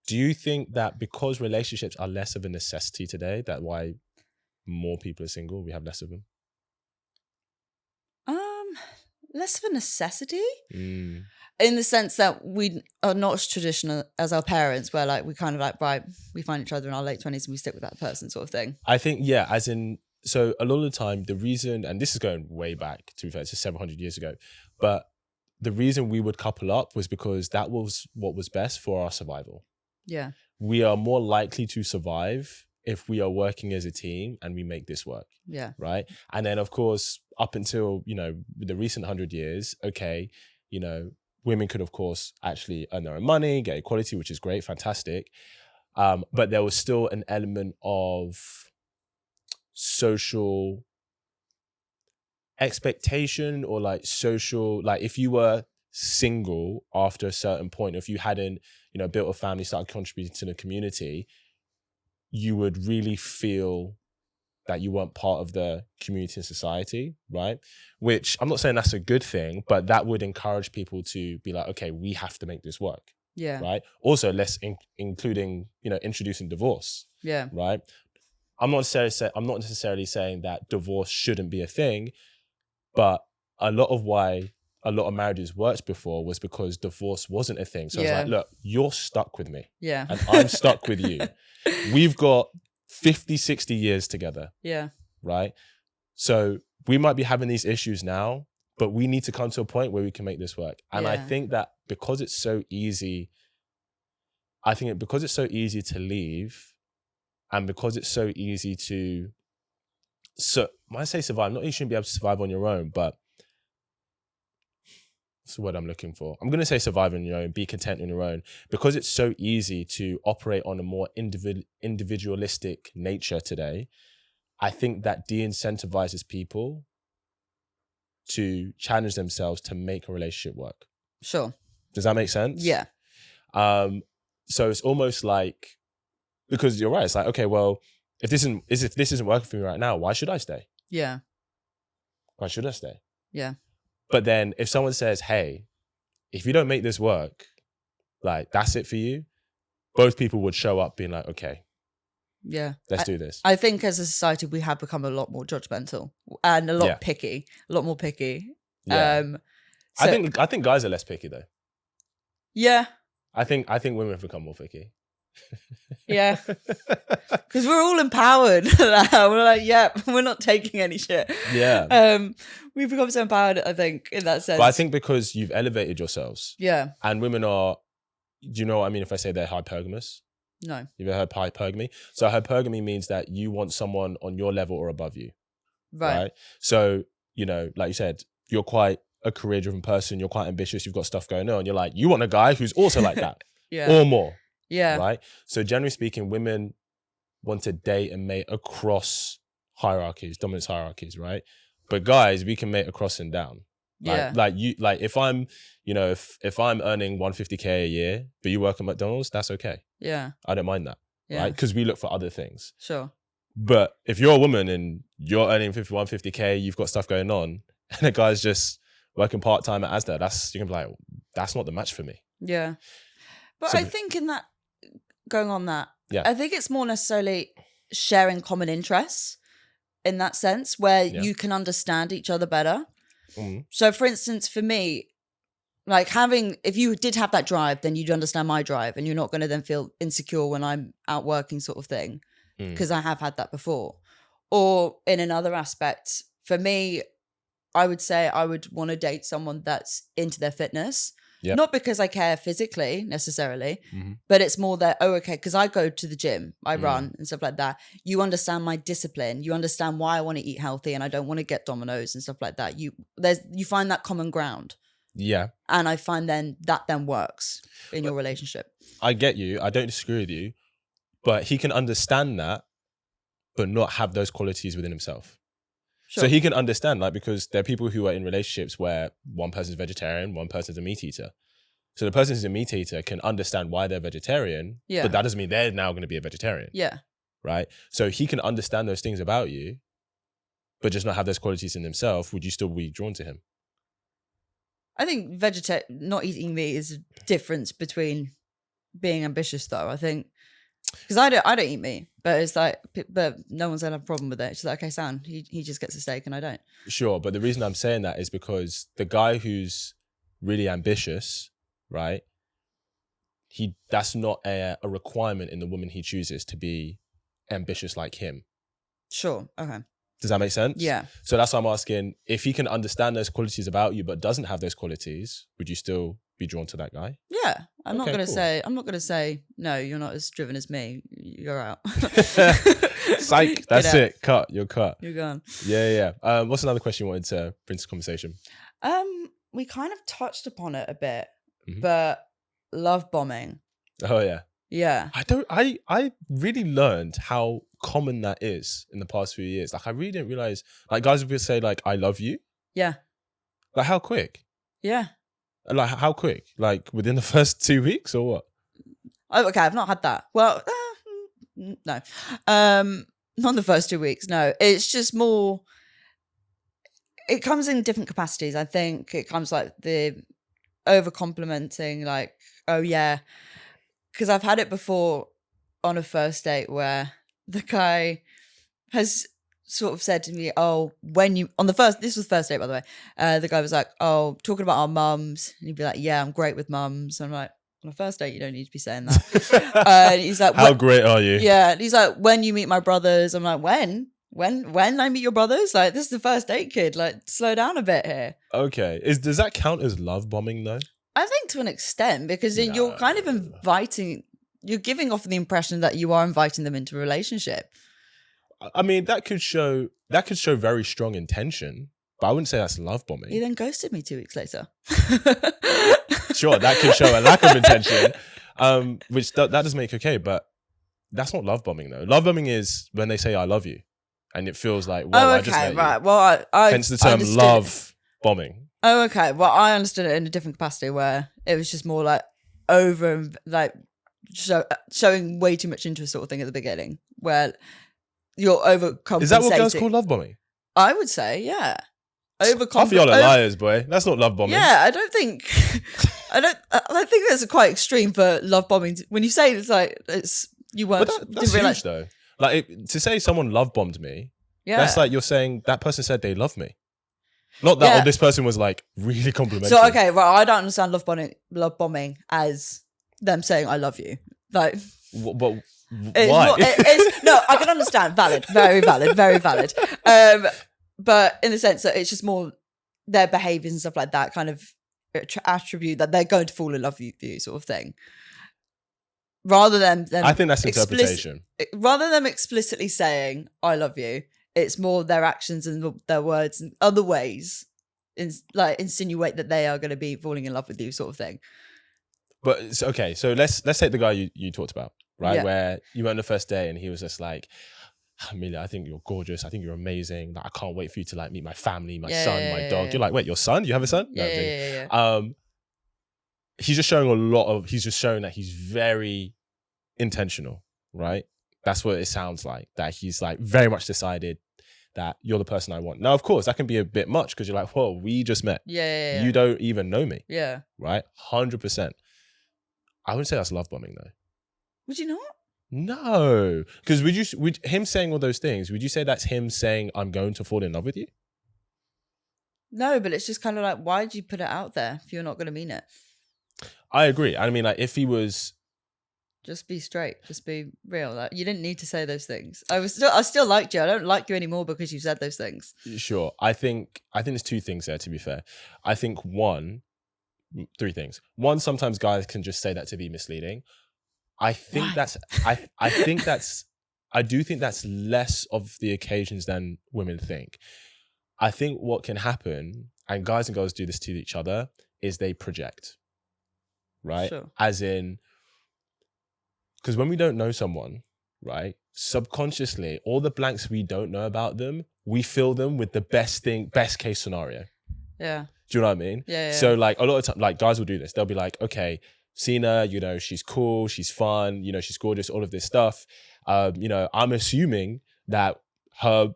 S1: Do you think that because relationships are less of a necessity today, that why more people are single, we have less of them?
S2: Less of a necessity? In the sense that we are not as traditional as our parents, where like we kind of like, right, we find each other in our late 20s and we stick with that person sort of thing.
S1: I think, yeah, as in, so a lot of the time, the reason, and this is going way back, to be fair, it's just 700 years ago, but the reason we would couple up was because that was what was best for our survival.
S2: Yeah.
S1: We are more likely to survive if we are working as a team and we make this work.
S2: Yeah.
S1: Right. And then of course, up until, you know, the recent 100 years, okay, you know, women could of course actually earn their own money, get equality, which is great, fantastic. But there was still an element of social expectation, or like social, like if you were single after a certain point, if you hadn't, you know, built a family, started contributing to the community, you would really feel that you weren't part of the community and society, right? Which I'm not saying that's a good thing, but that would encourage people to be like, okay, we have to make this work.
S2: Yeah.
S1: Right. Also, including, you know, introducing divorce.
S2: Yeah.
S1: Right. I'm not necessarily saying that divorce shouldn't be a thing, but a lot of why a lot of marriages worked before was because divorce wasn't a thing. So I was like, look, you're stuck with me.
S2: Yeah.
S1: And I'm stuck with you. We've got 50, 60 years together.
S2: Yeah.
S1: Right. So we might be having these issues now, but we need to come to a point where we can make this work. And I
S2: Yeah.
S1: think that because it's so easy, because it's so easy to leave, and because it's so easy to, so when I say survive, not you shouldn't be able to survive on your own, but that's the word I'm looking for. I'm going to say survive on your own, be content on your own, because it's so easy to operate on a more individualistic nature today. I think that de-incentivizes people to challenge themselves to make a relationship work.
S2: Sure.
S1: Does that make sense?
S2: Yeah.
S1: So it's almost like, because you're right, it's like, okay, well, if this isn't working for me right now, why should I stay?
S2: Yeah.
S1: Why should I stay?
S2: Yeah.
S1: But then if someone says, hey, if you don't make this work, like that's it for you, both people would show up being like, okay,
S2: Yeah.
S1: let's do this.
S2: I think as a society, we have become a lot more judgmental and a lot picky, a lot more picky.
S1: Yeah.
S2: So,
S1: I think guys are less picky though.
S2: Yeah.
S1: I think women have become more picky.
S2: Yeah. Because we're all empowered now. We're like, yeah, we're not taking any shit.
S1: Yeah.
S2: We've become so empowered, I think, in that sense.
S1: But I think because you've elevated yourselves.
S2: Yeah.
S1: And women are, do you know what I mean if I say they're hypergamous?
S2: No.
S1: You've ever heard hypergamy? So hypergamy means that you want someone on your level or above you. Right? So, you know, like you said, you're quite a career-driven person. You're quite ambitious. You've got stuff going on. You're like, you want a guy who's also like that.
S2: Yeah.
S1: Or more.
S2: Yeah.
S1: Right? So generally speaking, women want to date and mate across hierarchies, dominance hierarchies, right? But guys, we can mate across and down. Like if I'm, you know, if I'm earning 150K a year, but you work at McDonald's, that's okay.
S2: Yeah.
S1: I don't mind that.
S2: Yeah.
S1: Right? Because we look for other things.
S2: Sure.
S1: But if you're a woman and you're earning 150K, you've got stuff going on, and a guy's just working part-time at Asda, you're gonna be like, that's not the match for me.
S2: Yeah. But
S1: So-
S2: I think in that, going on that,
S1: Yeah.
S2: I think it's more necessarily sharing common interests in that sense where
S1: Yeah.
S2: you can understand each other better.
S1: Mhm.
S2: So for instance, for me, like if you did have that drive, then you'd understand my drive and you're not going to then feel insecure when I'm out working sort of thing. Because I have had that before. Or in another aspect, for me, I would say I would want to date someone that's into their fitness.
S1: Yep.
S2: Not because I care physically necessarily,
S1: Mhm.
S2: but it's more that, okay, because I go to the gym, I run and stuff like that. You understand my discipline. You understand why I want to eat healthy and I don't want to get Domino's and stuff like that. You find that common ground.
S1: Yeah.
S2: And I find that then works in your relationship.
S1: I get you. I don't disagree with you. But he can understand that, but not have those qualities within himself.
S2: Sure.
S1: So he can understand, like, because there are people who are in relationships where one person's vegetarian, one person's a meat eater. So the person who's a meat eater can understand why they're vegetarian, but that doesn't mean they're now going to be a vegetarian.
S2: Yeah.
S1: Right? So he can understand those things about you, but just not have those qualities in himself. Would you still be drawn to him?
S2: I think not eating meat is a difference between being ambitious, though. I think because I don't eat meat, but it's like, but no one's had a problem with it. It's like, okay, Sam, he just gets a steak and I don't.
S1: Sure, but the reason I'm saying that is because the guy who's really ambitious, right? That's not a requirement in the woman he chooses to be ambitious like him.
S2: Sure. Okay.
S1: Does that make sense?
S2: Yeah.
S1: So that's why I'm asking, if he can understand those qualities about you but doesn't have those qualities, would you still be drawn to that guy?
S2: Yeah. I'm not
S1: Okay,
S2: gonna
S1: cool.
S2: say no, you're not as driven as me. You're out.
S1: Psych. That's
S2: Get out.
S1: it. Cut. You're cut.
S2: You're gone.
S1: Yeah. What's another question you wanted to bring to conversation?
S2: We kind of touched upon it a bit,
S1: Mhm.
S2: but love bombing.
S1: Oh yeah.
S2: Yeah.
S1: I really learned how common that is in the past few years. Like I really didn't realize, like guys would say like, I love you.
S2: Yeah.
S1: Like how quick?
S2: Yeah.
S1: Like how quick? Like within the first 2 weeks or what?
S2: Oh, okay, I've not had that. Well, no. Not the first 2 weeks, no. It's just more, it comes in different capacities. I think it comes like the over complimenting, like, oh yeah. Because I've had it before on a first date where the guy has sort of said to me, oh, this was first date, by the way. The guy was like, oh, talking about our mums. And he'd be like, yeah, I'm great with mums. And I'm like, on a first date, you don't need to be saying that. And he's like,
S1: how great are you?
S2: Yeah. And he's like, when you meet my brothers. I'm like, when? when I meet your brothers, like, this is the first date, kid. Like, slow down a bit here.
S1: Okay. Does that count as love bombing though?
S2: I think to an extent, because then you're kind of you're giving off the impression that you are inviting them into a relationship.
S1: I mean, that could show very strong intention, but I wouldn't say that's love bombing.
S2: He then ghosted me 2 weeks later.
S1: Sure, that could show a lack of intention, which that doesn't make okay, but that's not love bombing though. Love bombing is when they say I love you, and it feels like, well, I just met
S2: right.
S1: you.
S2: Well, I
S1: hence the term love bombing.
S2: Oh, okay. Well, I understood it in a different capacity where it was just more like showing way too much interest sort of thing at the beginning, where you're overcompensating.
S1: Is that what girls call love bombing?
S2: I would say, yeah.
S1: Half of y'all are liars, boy. That's not love bombing.
S2: Yeah, I don't think I think that's quite extreme for love bombing. When you say you weren't.
S1: But that's huge though. Like to say someone love bombed me, that's like you're saying that person said they love me. Not that this person was like really complimentary.
S2: So okay, right. I don't understand love bombing as them saying I love you. Like,
S1: but
S2: why? No, I can understand. Valid, very valid, very valid. But in the sense that it's just more their behaviours and stuff like that kind of attribute that they're going to fall in love with you, sort of thing. Rather than
S1: I think that's interpretation.
S2: Rather than explicitly saying I love you, it's more their actions and their words and other ways, insinuate that they are going to be falling in love with you, sort of thing.
S1: But okay, so let's take the guy you talked about, right? Yeah. Where you went on the first day and he was just like, Amelia, I think you're gorgeous. I think you're amazing. Like, I can't wait for you to like meet my family, my son, my dog. You're like, wait, your son? You have a son?
S2: Yeah.
S1: He's just showing he's just showing that he's very intentional, right? That's what it sounds like. That he's like very much decided that you're the person I want. Now, of course, that can be a bit much because you're like, whoa, we just met.
S2: Yeah.
S1: You don't even know me.
S2: Yeah.
S1: Right? 100%. I wouldn't say that's love bombing though.
S2: Would you not?
S1: No. Because would him saying all those things, would you say that's him saying, I'm going to fall in love with you?
S2: No, but it's just kind of like, why'd you put it out there if you're not going to mean it?
S1: I agree. I mean, like, if he was...
S2: Just be straight. Just be real. Like, you didn't need to say those things. I still liked you. I don't like you anymore because you said those things.
S1: Sure. I think there's two things there, to be fair. I think three things. One, sometimes guys can just say that to be misleading. I do think that's less of the occasions than women think. I think what can happen, and guys and girls do this to each other, is they project. Right?
S2: Sure.
S1: As in, because when we don't know someone, right, subconsciously, all the blanks we don't know about them, we fill them with the best case scenario.
S2: Yeah.
S1: Do you know what I mean?
S2: Yeah.
S1: So like a lot of time, like guys will do this. They'll be like, okay, seen her, she's cool, she's fun, she's gorgeous, all of this stuff. I'm assuming that her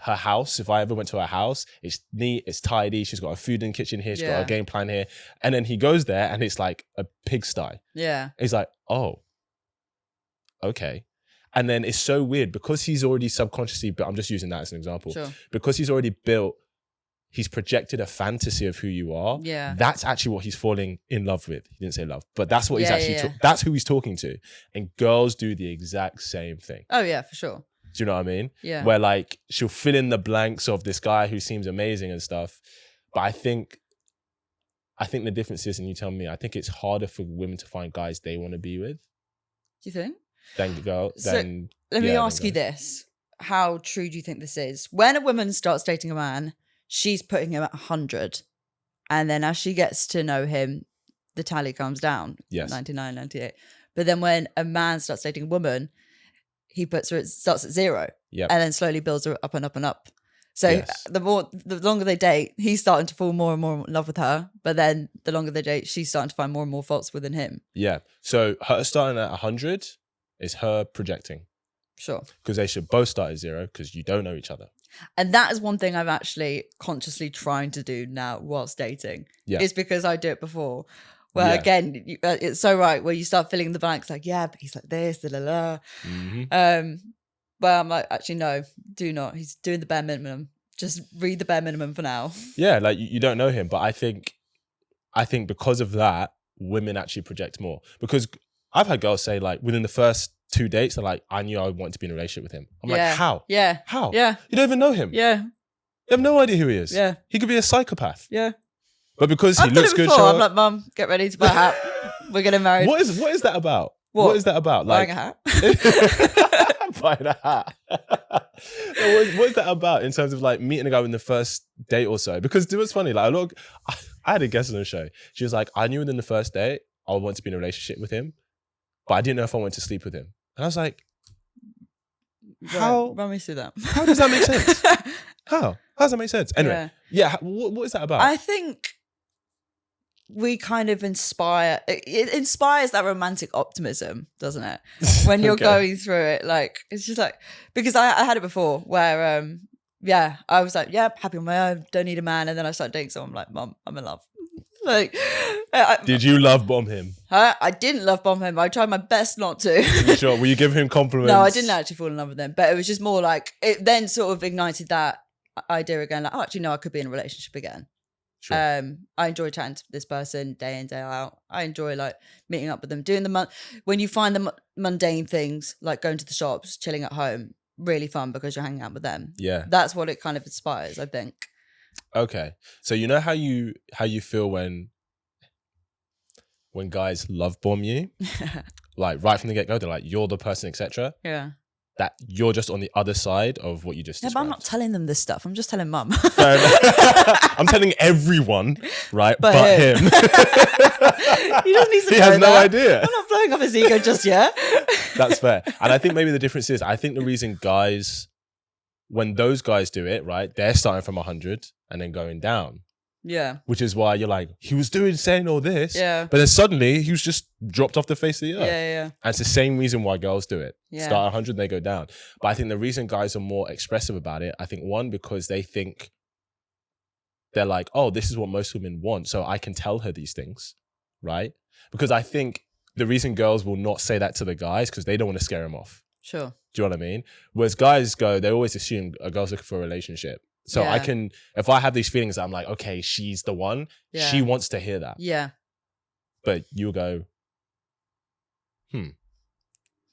S1: house, if I ever went to her house, it's neat, it's tidy, she's got her food in the kitchen here, she's got her game plan here. And then he goes there and it's like a pigsty.
S2: Yeah.
S1: He's like, oh, okay. And then it's so weird because he's already subconsciously, but I'm just using that as an example.
S2: Sure.
S1: Because he's projected a fantasy of who you are.
S2: Yeah.
S1: That's actually what he's falling in love with. He didn't say love, but that's what he's actually, that's who he's talking to. And girls do the exact same thing.
S2: Oh yeah, for sure.
S1: Do you know what I mean?
S2: Yeah.
S1: Where like, she'll fill in the blanks of this guy who seems amazing and stuff. But I think the difference is, and you tell me, I think it's harder for women to find guys they want to be with.
S2: Do you think?
S1: Than girls.
S2: Let me ask you this. How true do you think this is? When a woman starts dating a man, she's putting him at 100. And then as she gets to know him, the tally comes down.
S1: Yes.
S2: 99, 98. But then when a man starts dating a woman, he starts at 0.
S1: Yep.
S2: And then slowly builds her up and up and up. So the longer they date, he's starting to fall more and more in love with her. But then the longer they date, she's starting to find more and more faults within him.
S1: Yeah. So her starting at 100 is her projecting.
S2: Sure.
S1: Because they should both start at 0 because you don't know each other.
S2: And that is one thing I'm actually consciously trying to do now whilst dating. Yeah. It's because I do it before. Where again, it's so right, where you start filling in the blanks like, yeah, but he's like this, la la la.
S1: Mm-hmm.
S2: But I'm like, actually, no, do not. He's doing the bare minimum. Just read the bare minimum for now.
S1: Yeah, like you don't know him. But I think because of that, women actually project more. Because I've had girls say like within the first 2 dates, they're like, I knew I wanted to be in a relationship with him. I'm like, how?
S2: Yeah.
S1: How?
S2: Yeah.
S1: You don't even know him.
S2: Yeah.
S1: You have no idea who he is.
S2: Yeah.
S1: He could be a psychopath.
S2: Yeah.
S1: But because he
S2: I've done
S1: looks
S2: it
S1: good,
S2: before. I'm like, Mum, get ready to buy a hat. We're getting married.
S1: What is that about?
S2: What?
S1: What is that about?
S2: Buying
S1: Like
S2: a hat.
S1: buying a hat. What is that about in terms of like meeting a guy in the first date or so? Because it was funny. Like I had a guest on the show. She was like, I knew within the first date I wanted to be in a relationship with him, but I didn't know if I wanted to sleep with him. And I was like, how?
S2: Run me through that.
S1: How does that make sense? How does that make sense? Anyway,
S2: Yeah.
S1: what is that about?
S2: I think we kind of inspire. It inspires that romantic optimism, doesn't it? When you're
S1: Okay.
S2: going through it, like it's just like because I had it before where I was like, yeah, happy on my own, don't need a man, and then I started dating someone. I'm like, Mum, I'm in love. Like,
S1: Did you love bomb him?
S2: I didn't love bomb him. I tried my best not to.
S1: You sure? Will you give him compliments?
S2: No, I didn't actually fall in love with him, but it was just more like it then sort of ignited that idea again. Like, oh, actually, no, I could be in a relationship again.
S1: Sure.
S2: I enjoy chatting to this person day in, day out. I enjoy like meeting up with them, doing when you find the mundane things like going to the shops, chilling at home, really fun because you're hanging out with them.
S1: Yeah.
S2: That's what it kind of inspires, I think.
S1: Okay. So you know how you feel when guys love bomb you? Like right from the get-go, they're like, you're the person, etc.
S2: Yeah.
S1: That you're just on the other side of what you just
S2: Yeah, but
S1: described.
S2: I'm not telling them this stuff. I'm just telling Mum.
S1: Fair enough. I'm telling everyone, right? But him.
S2: He doesn't need to
S1: He
S2: know
S1: has no
S2: that.
S1: idea.
S2: I'm not blowing up his ego just yet.
S1: That's fair. And I think maybe the difference is, I think the reason guys, when those guys do it, right, they're starting from 100 and then going down.
S2: Yeah.
S1: Which is why you're like, he was saying all this.
S2: Yeah.
S1: But then suddenly he was just dropped off the face of the earth.
S2: Yeah.
S1: And it's the same reason why girls do it.
S2: Yeah.
S1: Start 100, they go down. But I think the reason guys are more expressive about it, I think one, because they think they're like, oh, this is what most women want, so I can tell her these things, right? Because I think the reason girls will not say that to the guys because they don't want to scare them off.
S2: Sure.
S1: Do you know what I mean? Whereas guys go, they always assume a girl's looking for a relationship. So
S2: Yeah.
S1: I can, if I have these feelings, I'm like, okay, she's the one.
S2: Yeah.
S1: She wants to hear that.
S2: Yeah.
S1: But you go,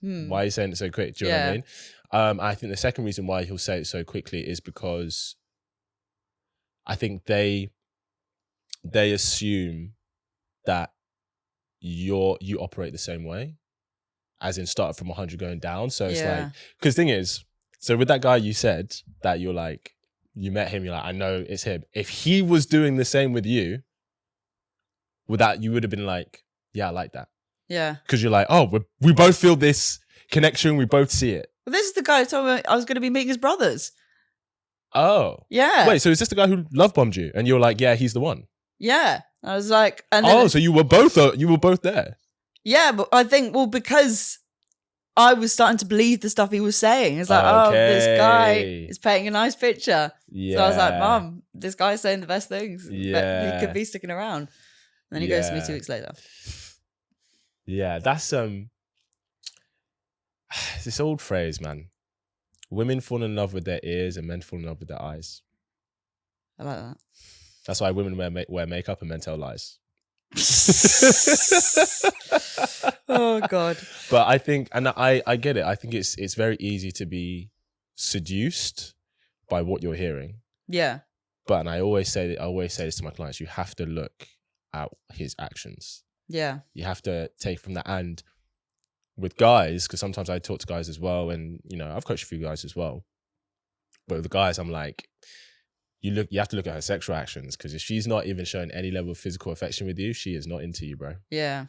S1: why are you saying it so quick? Do you know what I mean? I think the second reason why he'll say it so quickly is because I think they assume that you operate the same way, as in start from 100 going down. So it's like, because thing is, so with that guy you said that you're like, you met him, you're like, I know it's him. If he was doing the same with you, you would have been like, yeah, I like that.
S2: Yeah.
S1: Because you're like, oh, we both feel this connection. We both see it.
S2: Well, this is the guy who told me I was going to be meeting his brothers.
S1: Oh.
S2: Yeah.
S1: Wait, so is this the guy who love bombed you? And you're like, yeah, he's the one.
S2: Yeah. I was like, and then,
S1: So you were both there.
S2: yeah, but I think, well, because I was starting to believe the stuff he was saying. It's like, oh, this guy is painting a nice picture.
S1: Yeah.
S2: So I was like, Mum, this guy's saying the best things.
S1: Yeah.
S2: But he could be sticking around. And then he goes to me 2 weeks later.
S1: Yeah, that's this old phrase, man. Women fall in love with their ears and men fall in love with their eyes.
S2: I like that.
S1: That's why women wear makeup and men tell lies.
S2: Oh God.
S1: But I think, and I get it. I think it's very easy to be seduced by what you're hearing.
S2: Yeah.
S1: But, and I always say this to my clients, you have to look at his actions.
S2: Yeah.
S1: You have to take from that. And with guys, because sometimes I talk to guys as well, and I've coached a few guys as well. But with the guys, I'm like, you have to look at her sexual actions, because if she's not even showing any level of physical affection with you, she is not into you, bro.
S2: Yeah.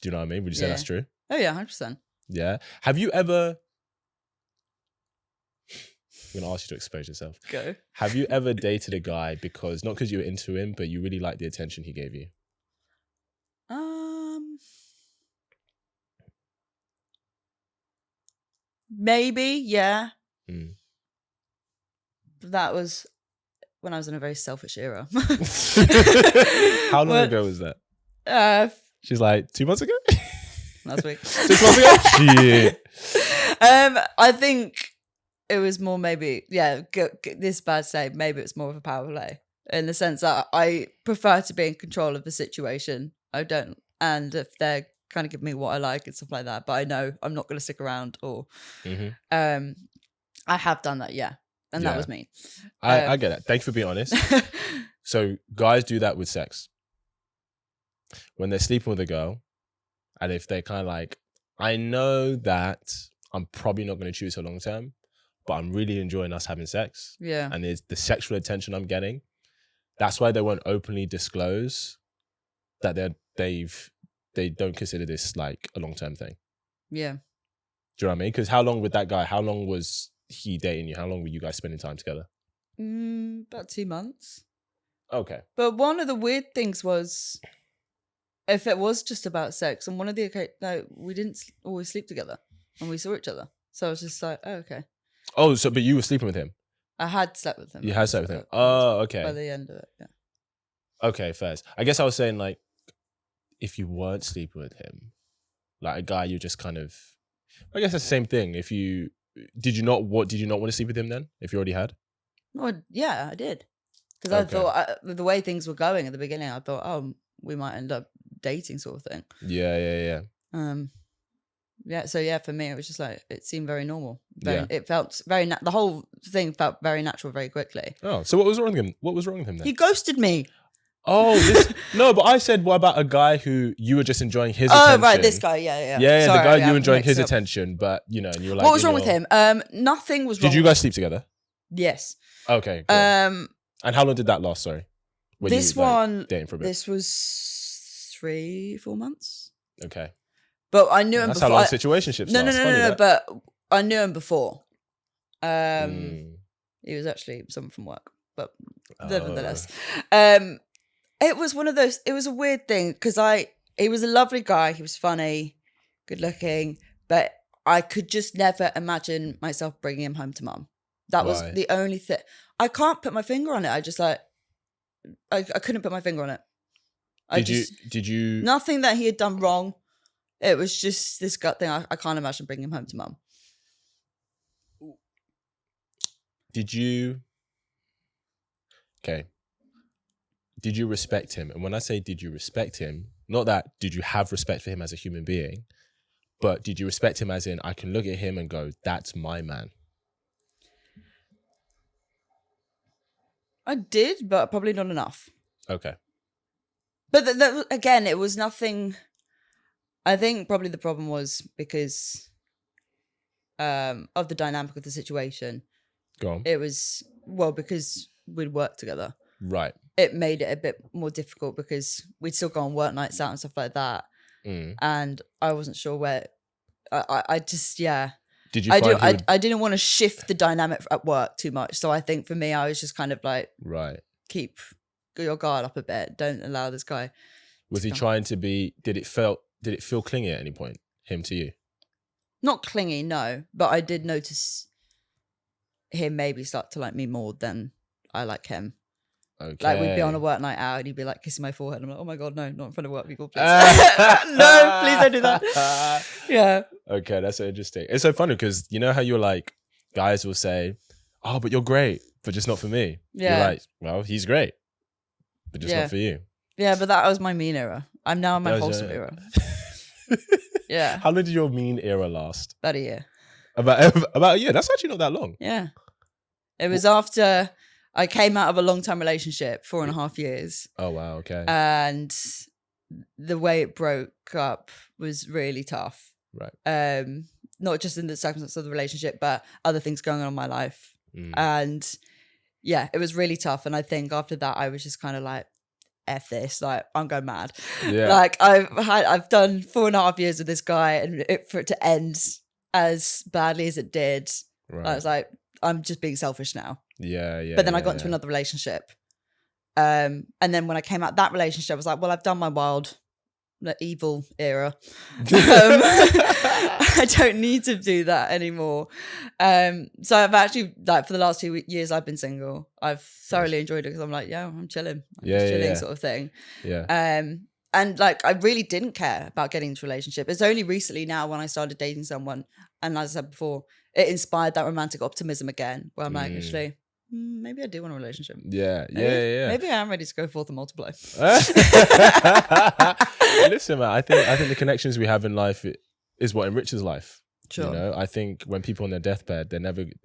S1: Do you know what I mean? Would you say that's true?
S2: Oh yeah, 100%.
S1: Yeah. Have you ever? I'm gonna ask you to expose yourself.
S2: Go.
S1: Have you ever dated a guy not because you were into him, but you really liked the attention he gave you?
S2: Maybe, yeah.
S1: Mm.
S2: That was when I was in a very selfish era.
S1: How long ago was that? She's like 2 months ago?
S2: Last week.
S1: 6 months ago? Shit.
S2: I think it was more maybe, this is bad to say, maybe it's more of a power play in the sense that I prefer to be in control of the situation. I don't. And if they're kind of give me what I like and stuff like that. But I know I'm not going to stick around or,
S1: Mm-hmm.
S2: I have done that. Yeah. And that was me.
S1: I get it. Thank you for being honest. So guys do that with sex. When they're sleeping with a girl, and if they're kind of like, I know that I'm probably not going to choose her long term, but I'm really enjoying us having sex.
S2: Yeah.
S1: And it's the sexual attention I'm getting. That's why they won't openly disclose that they don't consider this like a long term thing.
S2: Yeah.
S1: Do you know what I mean? Because how long with that guy? How long was he dating you? How long were you guys spending time together?
S2: About 2 months.
S1: Okay.
S2: But one of the weird things was, if it was just about sex, and one of the we didn't always sleep together, and we saw each other. So I was just like, oh, okay.
S1: Oh, so but you were sleeping with him?
S2: I had slept with him.
S1: You had slept with him. Oh, okay.
S2: By the end of it, yeah.
S1: Okay, fair. I guess I was saying like, if you weren't sleeping with him, like a guy, you just kind of, I guess that's the same thing. Did you not want to sleep with him then? If you already had?
S2: Well, yeah, I did. Because I thought the way things were going at the beginning, I thought, oh, we might end up dating, sort of thing.
S1: Yeah.
S2: Yeah. So yeah, for me, it was just like it seemed very normal.
S1: Yeah.
S2: It felt very. The whole thing felt very natural, very quickly.
S1: Oh, so what was wrong with him? What was wrong with him then?
S2: He ghosted me.
S1: Oh, no, but I said, what about a guy who you were just enjoying his attention?
S2: Oh, right, this guy, yeah.
S1: Yeah,
S2: sorry,
S1: the guy
S2: yeah,
S1: you enjoying his attention, but and you were like,
S2: what was wrong with him? Nothing was wrong.
S1: Did you guys sleep together?
S2: Yes.
S1: Okay. Cool. And how long did that last? Sorry.
S2: This one,
S1: dating for a bit.
S2: This was 3-4 months.
S1: Okay.
S2: But I knew him
S1: That's
S2: before.
S1: how long situationships last.
S2: No, but I knew him before. He was actually someone from work, but nevertheless. It was one of those, it was a weird thing because he was a lovely guy. He was funny, good looking, but I could just never imagine myself bringing him home to mum. That was the only thing. I can't put my finger on it. I just I couldn't put my finger on it.
S1: Did you?
S2: Nothing that he had done wrong. It was just this gut thing. I can't imagine bringing him home to mum.
S1: Did you? Okay. Did you respect him? And when I say did you respect him, not that did you have respect for him as a human being, but did you respect him as in I can look at him and go, that's my man?
S2: I did, but probably not enough.
S1: Okay.
S2: But again, it was nothing. I think probably the problem was because of the dynamic of the situation.
S1: Go on.
S2: It was, because we'd worked together.
S1: Right.
S2: It made it a bit more difficult because we'd still go on work nights out and stuff like that. And I wasn't sure where. I just, yeah.
S1: Did you
S2: I didn't want to shift the dynamic at work too much. So I think for me, I was just kind of like,
S1: right.
S2: Keep your guard up a bit. Don't allow this guy.
S1: Was he trying to be, did it feel clingy at any point, him to you?
S2: Not clingy, no. But I did notice him maybe start to like me more than I like him.
S1: Okay.
S2: Like we'd be on a work night out and he'd be like kissing my forehead. I'm like, oh my God, no, not in front of work people, please. No, please don't do that. Yeah.
S1: Okay, that's so interesting. It's so funny because you know how you're like, guys will say, oh, but you're great, but just not for me.
S2: Yeah.
S1: You're like, well, he's great, but just not for you.
S2: Yeah, but that was my mean era. I'm now in my wholesome era. Yeah.
S1: How long did your mean era last?
S2: About a year.
S1: About a year? That's actually not that long.
S2: Yeah. It was after I came out of a long-term relationship, 4.5 years.
S1: Oh, wow. Okay.
S2: And the way it broke up was really tough.
S1: Right.
S2: Not just in the circumstances of the relationship, but other things going on in my life. And yeah, it was really tough. And I think after that, I was just kind of like, F this, like I'm going mad.
S1: Yeah.
S2: Like I've done 4.5 years with this guy, and for it to end as badly as it did,
S1: Right.
S2: I was like, I'm just being selfish now.
S1: Yeah.
S2: But then I got into another relationship. And then when I came out that relationship, I was like, well, I've done my wild, evil era. I don't need to do that anymore. So I've actually, like, for the last 2 years, I've been single. I've thoroughly enjoyed it because I'm like, yeah, I'm chilling. I'm just chilling sort of thing.
S1: Yeah.
S2: And like, I really didn't care about getting into a relationship. It's only recently now when I started dating someone, and as I said before, it inspired that romantic optimism again, where I'm like, actually, maybe I do want a relationship.
S1: Yeah.
S2: Maybe I am ready to go forth and multiply.
S1: Listen, man, I think the connections we have in life is what enriches life.
S2: Sure.
S1: You know, I think when people on their deathbed, they're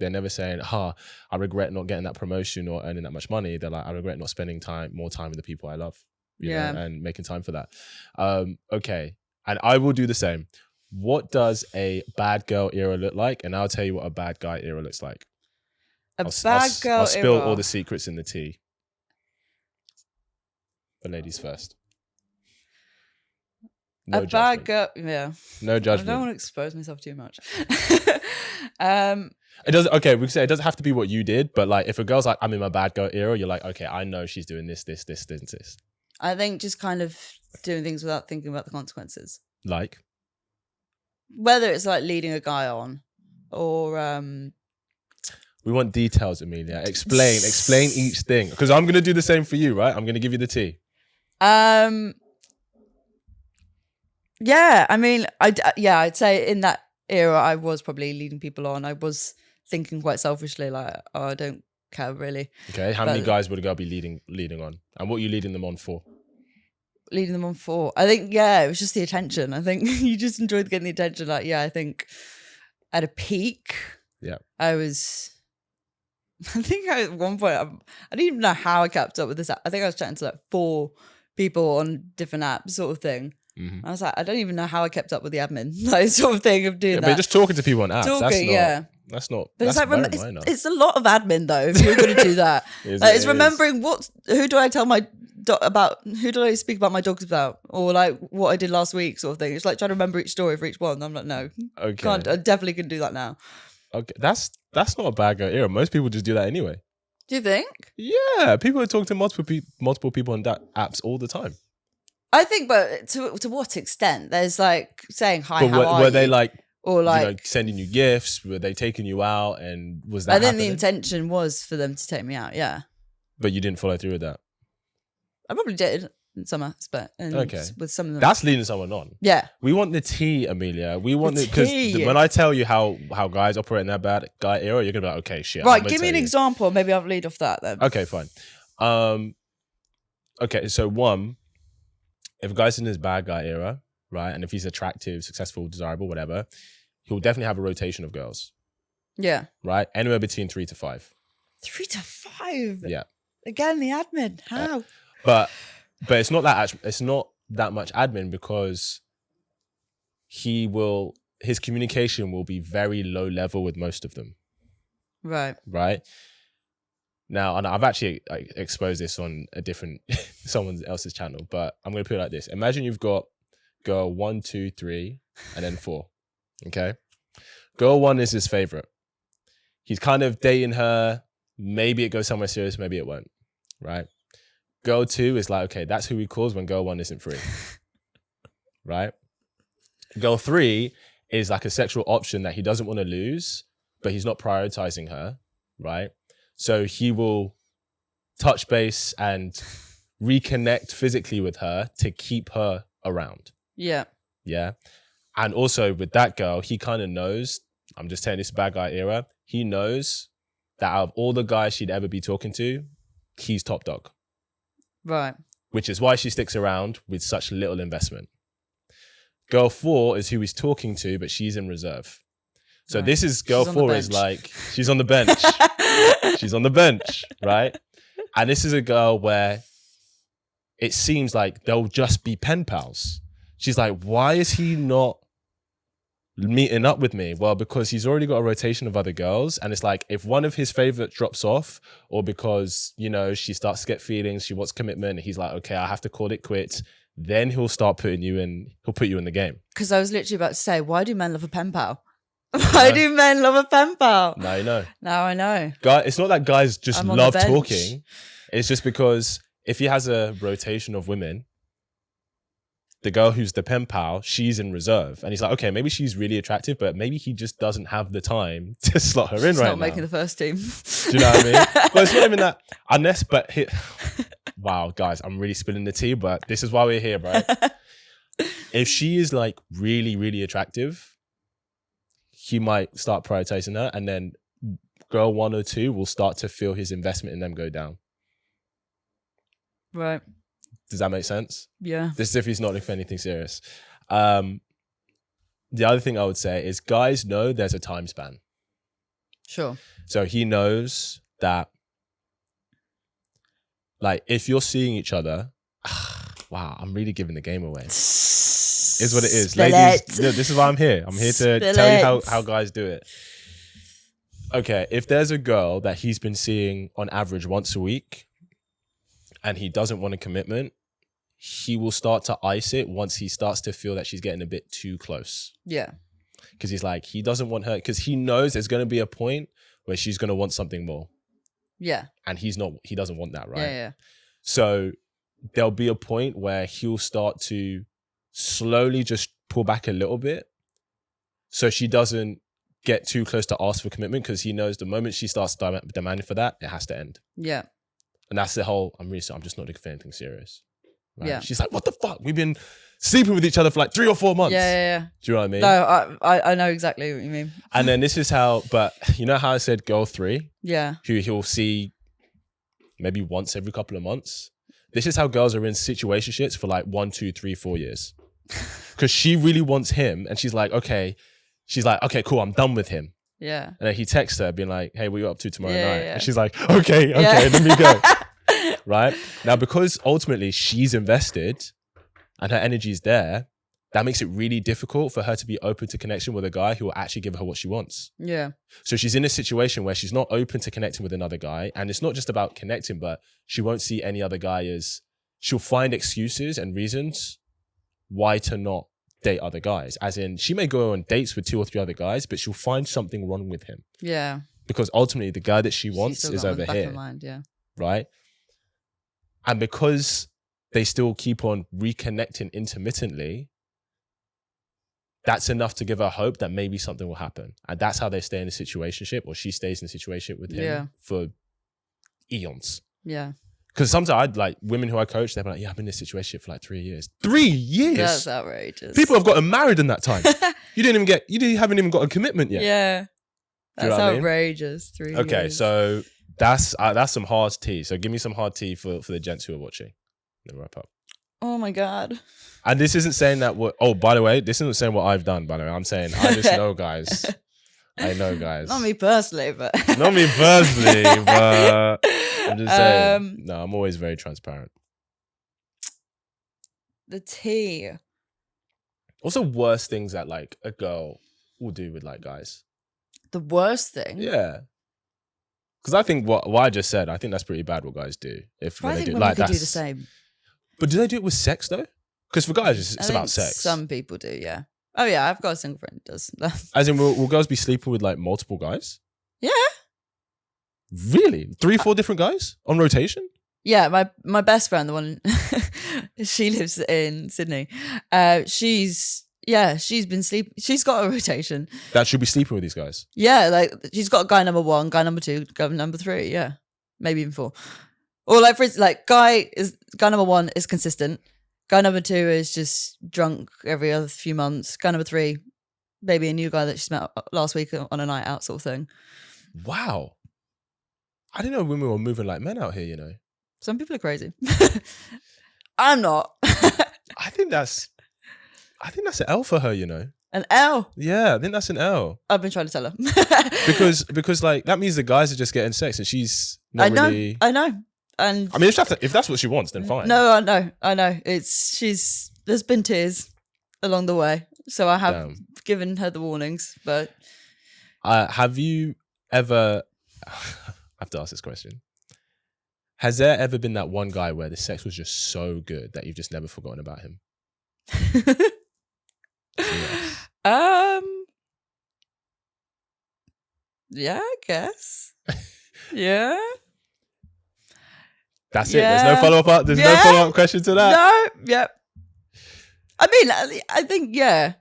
S1: never saying, I regret not getting that promotion or earning that much money. They're like, I regret not spending more time with the people I love, you know, and making time for that. Okay. And I will do the same. What does a bad girl era look like? And I'll tell you what a bad guy era looks like. I'll spill all the secrets in the tea. But ladies first. No judgment.
S2: Bad girl, yeah.
S1: No judgment.
S2: I don't want to expose myself too much.
S1: It doesn't. Okay, we can say it doesn't have to be what you did, but like if a girl's like, I'm in my bad girl era, you're like, okay, I know she's doing this.
S2: I think just kind of doing things without thinking about the consequences.
S1: Like,
S2: whether it's like leading a guy on, or
S1: we want details, Amelia. Explain each thing, because I'm gonna do the same for you, right? I'm gonna give you the tea.
S2: Yeah, I mean, I'd say in that era, I was probably leading people on. I was thinking quite selfishly, like, oh, I don't care really.
S1: Okay, how many guys would a girl be leading on, and what are you leading them on for?
S2: Leading them on for, I think, it was just the attention. I think you just enjoyed getting the attention. Like, I think at a peak, I think at one point, I didn't even know how I kept up with this. I think I was chatting to like 4 people on different apps, sort of thing. Mm-hmm. I was like, I don't even know how I kept up with the admin, like sort of thing of doing that.
S1: But just talking to people on apps, that's not.
S2: But
S1: that's
S2: it's like it's a lot of admin though. If you're going to do that, it's remembering who do I tell my about, who do I speak about my dogs about, or like what I did last week, sort of thing. It's like trying to remember each story for each one. I'm like, no,
S1: okay,
S2: I definitely can do that now.
S1: Okay, that's not a bad girl era. Most people just do that anyway.
S2: Do you think?
S1: Yeah, people talk to multiple people on that apps all the time.
S2: I think, but to what extent? There's like saying hi. But
S1: were they like,
S2: or like
S1: sending you gifts? Were they taking you out? And was that?
S2: I think the intention was for them to take me out. Yeah.
S1: But you didn't follow through with that.
S2: I probably did in some aspect. Okay. With some of them.
S1: That's leading someone on.
S2: Yeah.
S1: We want the tea, Amelia. We want it because when I tell you how guys operate in that bad guy era, you're gonna be like, okay, shit.
S2: Right. Give me an example. Maybe I'll lead off that then.
S1: Okay, fine. Okay, so one, if a guy's in his bad guy era, right, and if he's attractive, successful, desirable, whatever, he'll definitely have a rotation of girls.
S2: Yeah.
S1: Right? Anywhere between 3 to 5.
S2: 3 to 5?
S1: Yeah.
S2: Again, the admin. How?
S1: But it's not that much admin, because his communication will be very low level with most of them. Right. Right? Now, and I've actually exposed this on a different someone else's channel, but I'm going to put it like this. Imagine you've got girl 1, 2, 3, and then 4. Okay? Girl 1 is his favorite. He's kind of dating her. Maybe it goes somewhere serious, maybe it won't. Right? Girl 2 is like, okay, that's who he calls when girl 1 isn't free. Right? Girl 3 is like a sexual option that he doesn't want to lose, but he's not prioritizing her. Right? So he will touch base and reconnect physically with her to keep her around. Yeah. Yeah. And also with that girl, he kind of knows, I'm just telling this bad guy era, he knows that out of all the guys she'd ever be talking to, he's top dog. Right. Which is why she sticks around with such little investment. Girl 4 is who he's talking to, but she's in reserve. So this is girl 4 is like, she's on the bench. She's on the bench, right? And this is a girl where it seems like they'll just be pen pals. She's like, why is he not meeting up with me? Well, because he's already got a rotation of other girls. And it's like, if one of his favorites drops off, or because, she starts to get feelings, she wants commitment, he's like, okay, I have to call it quits. Then he'll start he'll put you in the game. Because I was literally about to say, why do men love a pen pal? Why do men love a pen pal? Now you know. Now I know. It's not that guys just love talking. It's just because if he has a rotation of women, the girl who's the pen pal, she's in reserve. And he's like, okay, maybe she's really attractive, but maybe he just doesn't have the time to slot her in right now. Not making the first team. Do you know what I mean? Well, it's not even that. Wow, guys, I'm really spilling the tea, but this is why we're here, right? If she is like really, really attractive, he might start prioritizing her, and then girl 1 or 2 will start to feel his investment in them go down.
S2: Right.
S1: Does that make sense?
S2: Yeah.
S1: This is if he's not looking for anything serious. The other thing I would say is guys know there's a time span.
S2: Sure.
S1: So he knows that, like, if you're seeing each other, wow, I'm really giving the game away. Is what it is.
S2: Spill
S1: Ladies,
S2: it.
S1: no, this is why I'm here. I'm here to
S2: Spill
S1: tell you
S2: it.
S1: how guys do it. Okay, if there's a girl that he's been seeing on average once a week and he doesn't want a commitment, he will start to ice it once he starts to feel that she's getting a bit too close.
S2: Yeah.
S1: Because he's like, he doesn't want her, because he knows there's going to be a point where she's going to want something more.
S2: Yeah.
S1: And he doesn't want that, right?
S2: Yeah.
S1: So there'll be a point where he'll start to slowly just pull back a little bit so she doesn't get too close to ask for commitment, because he knows the moment she starts demanding for that, it has to end.
S2: Yeah.
S1: And that's the whole, I'm just not looking for anything serious. Right?
S2: Yeah.
S1: She's like, what the fuck? We've been sleeping with each other for like 3 or 4 months.
S2: Yeah.
S1: Do you know what I mean?
S2: No, I know exactly what you mean.
S1: And then this is how, but you know how I said girl 3?
S2: Yeah.
S1: Who he'll see maybe once every couple of months? This is how girls are in situationships for like 1, 2, 3, 4 years. Because she really wants him, and she's like, okay, cool, I'm done with him.
S2: Yeah.
S1: And then he texts her being like, hey, what are you up to tomorrow night?
S2: Yeah.
S1: And she's like, okay, let me go. Right? Now, because ultimately she's invested and her energy's there, that makes it really difficult for her to be open to connection with a guy who will actually give her what she wants.
S2: Yeah.
S1: So she's in a situation where she's not open to connecting with another guy. And it's not just about connecting, but she won't see any other guy as, she'll find excuses and reasons why to not date other guys. As in, she may go on dates with 2 or 3 other guys, but she'll find something wrong with him.
S2: Yeah.
S1: Because ultimately the guy that she wants
S2: She's still
S1: is
S2: got
S1: over
S2: him in the back
S1: here.
S2: of mind, yeah.
S1: Right? And because they still keep on reconnecting intermittently, that's enough to give her hope that maybe something will happen. And that's how they stay in a situationship, or she stays in a situationship with him for eons.
S2: Yeah.
S1: Because sometimes like women who I coach, they're like, yeah, I've been in this situationship for like 3 years. 3 years?
S2: That's outrageous.
S1: People have gotten married in that time. You haven't even got a commitment yet.
S2: Yeah.
S1: Do you
S2: That's
S1: know what I mean?
S2: outrageous. 3 years.
S1: Okay, so that's some hard tea. So give me some hard tea for the gents who are watching. Then wrap up.
S2: Oh my God.
S1: And this isn't saying that by the way, this isn't saying what I've done, by the way. I'm saying I just know guys. I know guys.
S2: Not me personally, but
S1: Not me personally, but I'm just saying. No, I'm always very transparent.
S2: the tea.
S1: What's the worst things that like a girl will do with like guys?
S2: The worst thing?
S1: Yeah. Because I think what I just said, I think that's pretty bad what guys do.
S2: I
S1: When they
S2: think
S1: do
S2: women
S1: like
S2: could
S1: that.
S2: do the same.
S1: But do they do it with sex though? Because for guys, it's
S2: I
S1: about
S2: think
S1: sex.
S2: Some people do, yeah. Oh yeah, I've got a single friend who does that.
S1: As in, will girls be sleeping with like multiple guys?
S2: Yeah.
S1: Really? 3, 4 different guys on rotation?
S2: Yeah, my best friend, the one she lives in Sydney. She's been sleeping. She's got a rotation.
S1: That should be sleeping with these guys.
S2: Yeah, like she's got guy number 1, guy number 2, guy number 3. Yeah, maybe even 4. Or like for instance, like guy number 1 is consistent. Guy number 2 is just drunk every other few months. Guy number 3, maybe a new guy that she's met last week on a night out sort of thing.
S1: Wow. I didn't know women were moving like men out here, you know.
S2: Some people are crazy. I'm not.
S1: I think that's an L for her, you know.
S2: An L.
S1: Yeah, I think that's an L.
S2: I've been trying to tell her.
S1: because like that means the guys are just getting sex and she's not
S2: I know.
S1: really.
S2: And
S1: I mean, if that's what she wants, then fine.
S2: No, I know. There's been tears along the way, so I have given her the warnings. But
S1: have you ever? I have to ask this question. Has there ever been that one guy where the sex was just so good that you've just never forgotten about him? Yes.
S2: Yeah, I guess. Yeah.
S1: That's it. There's no follow-up. There's no follow-up question to that.
S2: No. Yep. I mean, I think, yeah.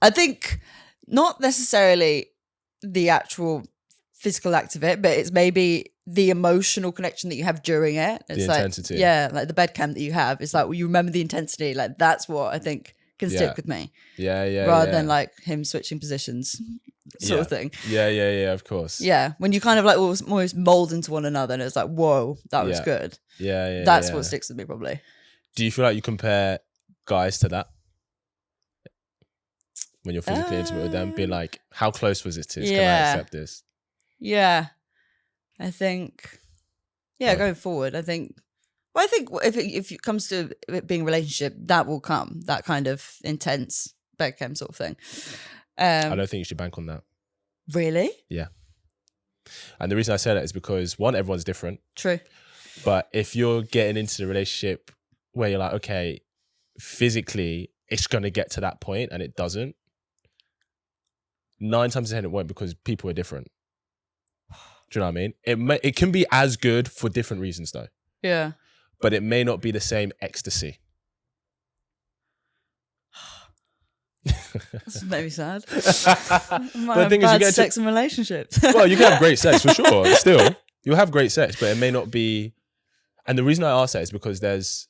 S2: I think not necessarily the actual physical act of it, but it's maybe the emotional connection that you have during it. It's
S1: the
S2: like,
S1: intensity.
S2: Yeah, like the bed cam that you have. It's like, well, you remember the intensity. Like that's what I think can stick with me.
S1: Yeah.
S2: Rather than like him switching positions sort of thing.
S1: Yeah, of course.
S2: Yeah. When you kind of like almost mold into one another and it's like, whoa, that was good.
S1: Yeah.
S2: That's what sticks with me probably.
S1: Do you feel like you compare guys to that? When you're physically intimate with them, being like, how close was it to? Can I accept this?
S2: Yeah. I think, going forward, I think if it comes to it being a relationship, that will come, that kind of intense bedcam sort of thing.
S1: I don't think you should bank on that.
S2: Really?
S1: Yeah. And the reason I say that is because, one, everyone's different.
S2: True.
S1: But if you're getting into the relationship where you're like, okay, physically, it's going to get to that point and it doesn't, 9 times out of 10 it won't, because people are different. Do you know what I mean? It can be as good for different reasons though.
S2: Yeah.
S1: But it may not be the same ecstasy.
S2: That's maybe sad.
S1: But the thing is, you get
S2: sex and relationships.
S1: Well, you can have great sex for sure. Still, you'll have great sex, but it may not be. And the reason I ask that is because there's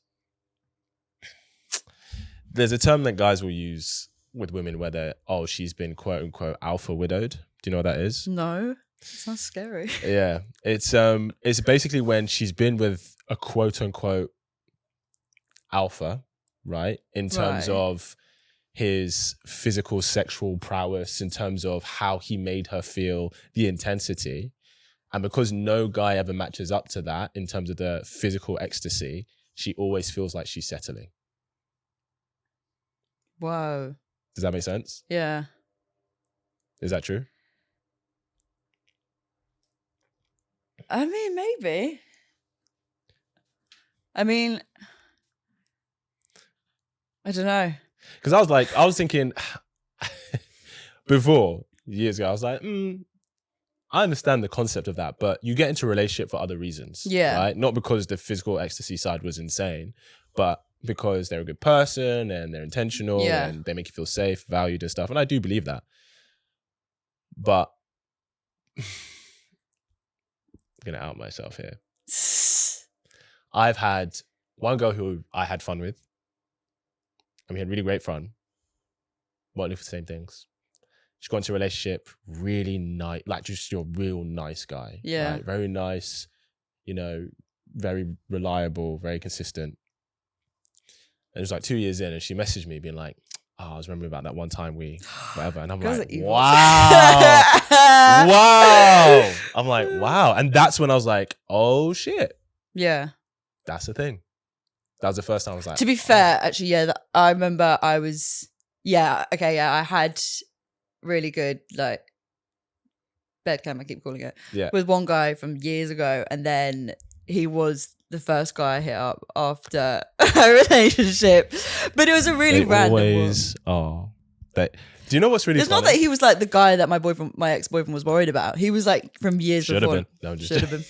S1: a term that guys will use with women where they're, she's been quote unquote alpha widowed. Do you know what that is?
S2: No. Sounds scary.
S1: Yeah. It's basically when she's been with a quote unquote alpha, right? In terms of his physical sexual prowess, in terms of how he made her feel, the intensity. And because no guy ever matches up to that in terms of the physical ecstasy, she always feels like she's settling.
S2: Whoa.
S1: Does that make sense?
S2: Yeah.
S1: Is that true?
S2: I mean, maybe. I mean, I don't know.
S1: Because I was thinking before, years ago, I was like, I understand the concept of that, but you get into a relationship for other reasons.
S2: Yeah.
S1: Right? Not because the physical ecstasy side was insane, but because they're a good person and they're intentional and they make you feel safe, valued and stuff. And I do believe that. But I'm going to out myself here. I've had one girl who I had fun with. And we had really great fun. But only for the same things. She got into a relationship, really nice, like just your real nice guy.
S2: Yeah.
S1: Right? Very nice, very reliable, very consistent. And it was like 2 years in and she messaged me being like, I was remembering about that one time whatever. And I'm like, wow. Wow. I'm like, wow. And that's when I was like, oh shit.
S2: Yeah.
S1: That's the thing. That was the first time I was like.
S2: To be fair, actually, I remember I had really good, like, bedcam, I keep calling it, with one guy from years ago. And then he was the first guy I hit up after a relationship. But it was a really random one.
S1: Do you know what's really
S2: It's
S1: funny?
S2: not that he was like the guy that my ex-boyfriend was worried about. He was like from years before.
S1: Should have been. No, should have been.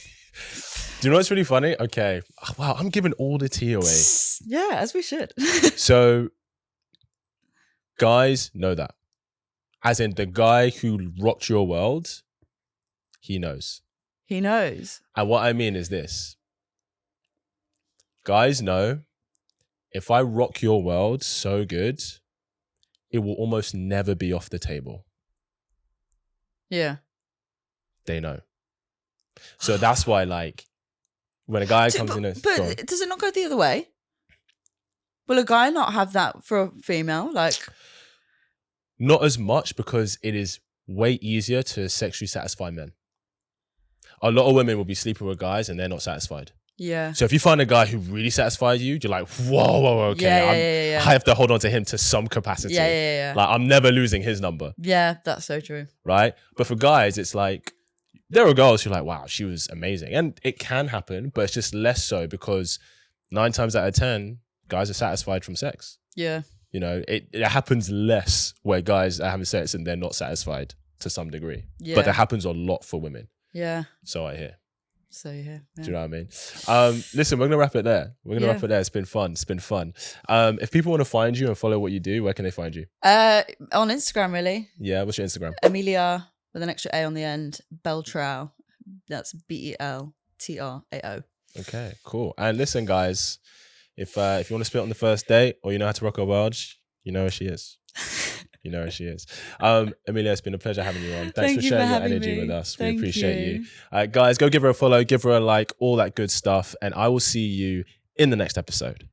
S1: Do you know what's really funny? Okay. Wow, I'm giving all the tea away.
S2: Yeah, as we should.
S1: So, guys know that. As in, the guy who rocked your world, he knows.
S2: He knows.
S1: And what I mean is this. Guys know, if I rock your world so good, it will almost never be off the table.
S2: Yeah.
S1: They know. So that's why, like, when a guy comes in...
S2: But does it not go the other way? Will a guy not have that for a female? Like...
S1: Not as much, because it is way easier to sexually satisfy men. A lot of women will be sleeping with guys and they're not satisfied.
S2: Yeah.
S1: So if you find a guy who really satisfies you, you're like, whoa, okay. I have to hold on to him to some capacity.
S2: Yeah.
S1: Like, I'm never losing his number.
S2: Yeah, that's so true.
S1: Right? But for guys, it's like, there are girls who are like, wow, she was amazing. And it can happen, but it's just less so because 9 times out of 10, guys are satisfied from sex.
S2: Yeah.
S1: It happens less where guys are having sex and they're not satisfied to some degree. Yeah. But that happens a lot for women.
S2: Yeah.
S1: So I hear.
S2: So yeah.
S1: Do you know what I mean? Listen, we're going to wrap it there. It's been fun. If people want to find you and follow what you do, where can they find you?
S2: On Instagram, really.
S1: Yeah, what's your Instagram?
S2: Amelia, with an extra A on the end, Beltrao. That's BELTRAO.
S1: Okay, cool. And listen, guys, if you want to spit on the first date or you know how to rock a world, You know where she is. You know where she is. Amelia, it's been a pleasure having you on. Thanks for
S2: you
S1: sharing
S2: for
S1: your
S2: having
S1: energy
S2: me.
S1: with us.
S2: Thank
S1: We appreciate
S2: you.
S1: you. Guys, go give her a follow, give her a like, all that good stuff. And I will see you in the next episode.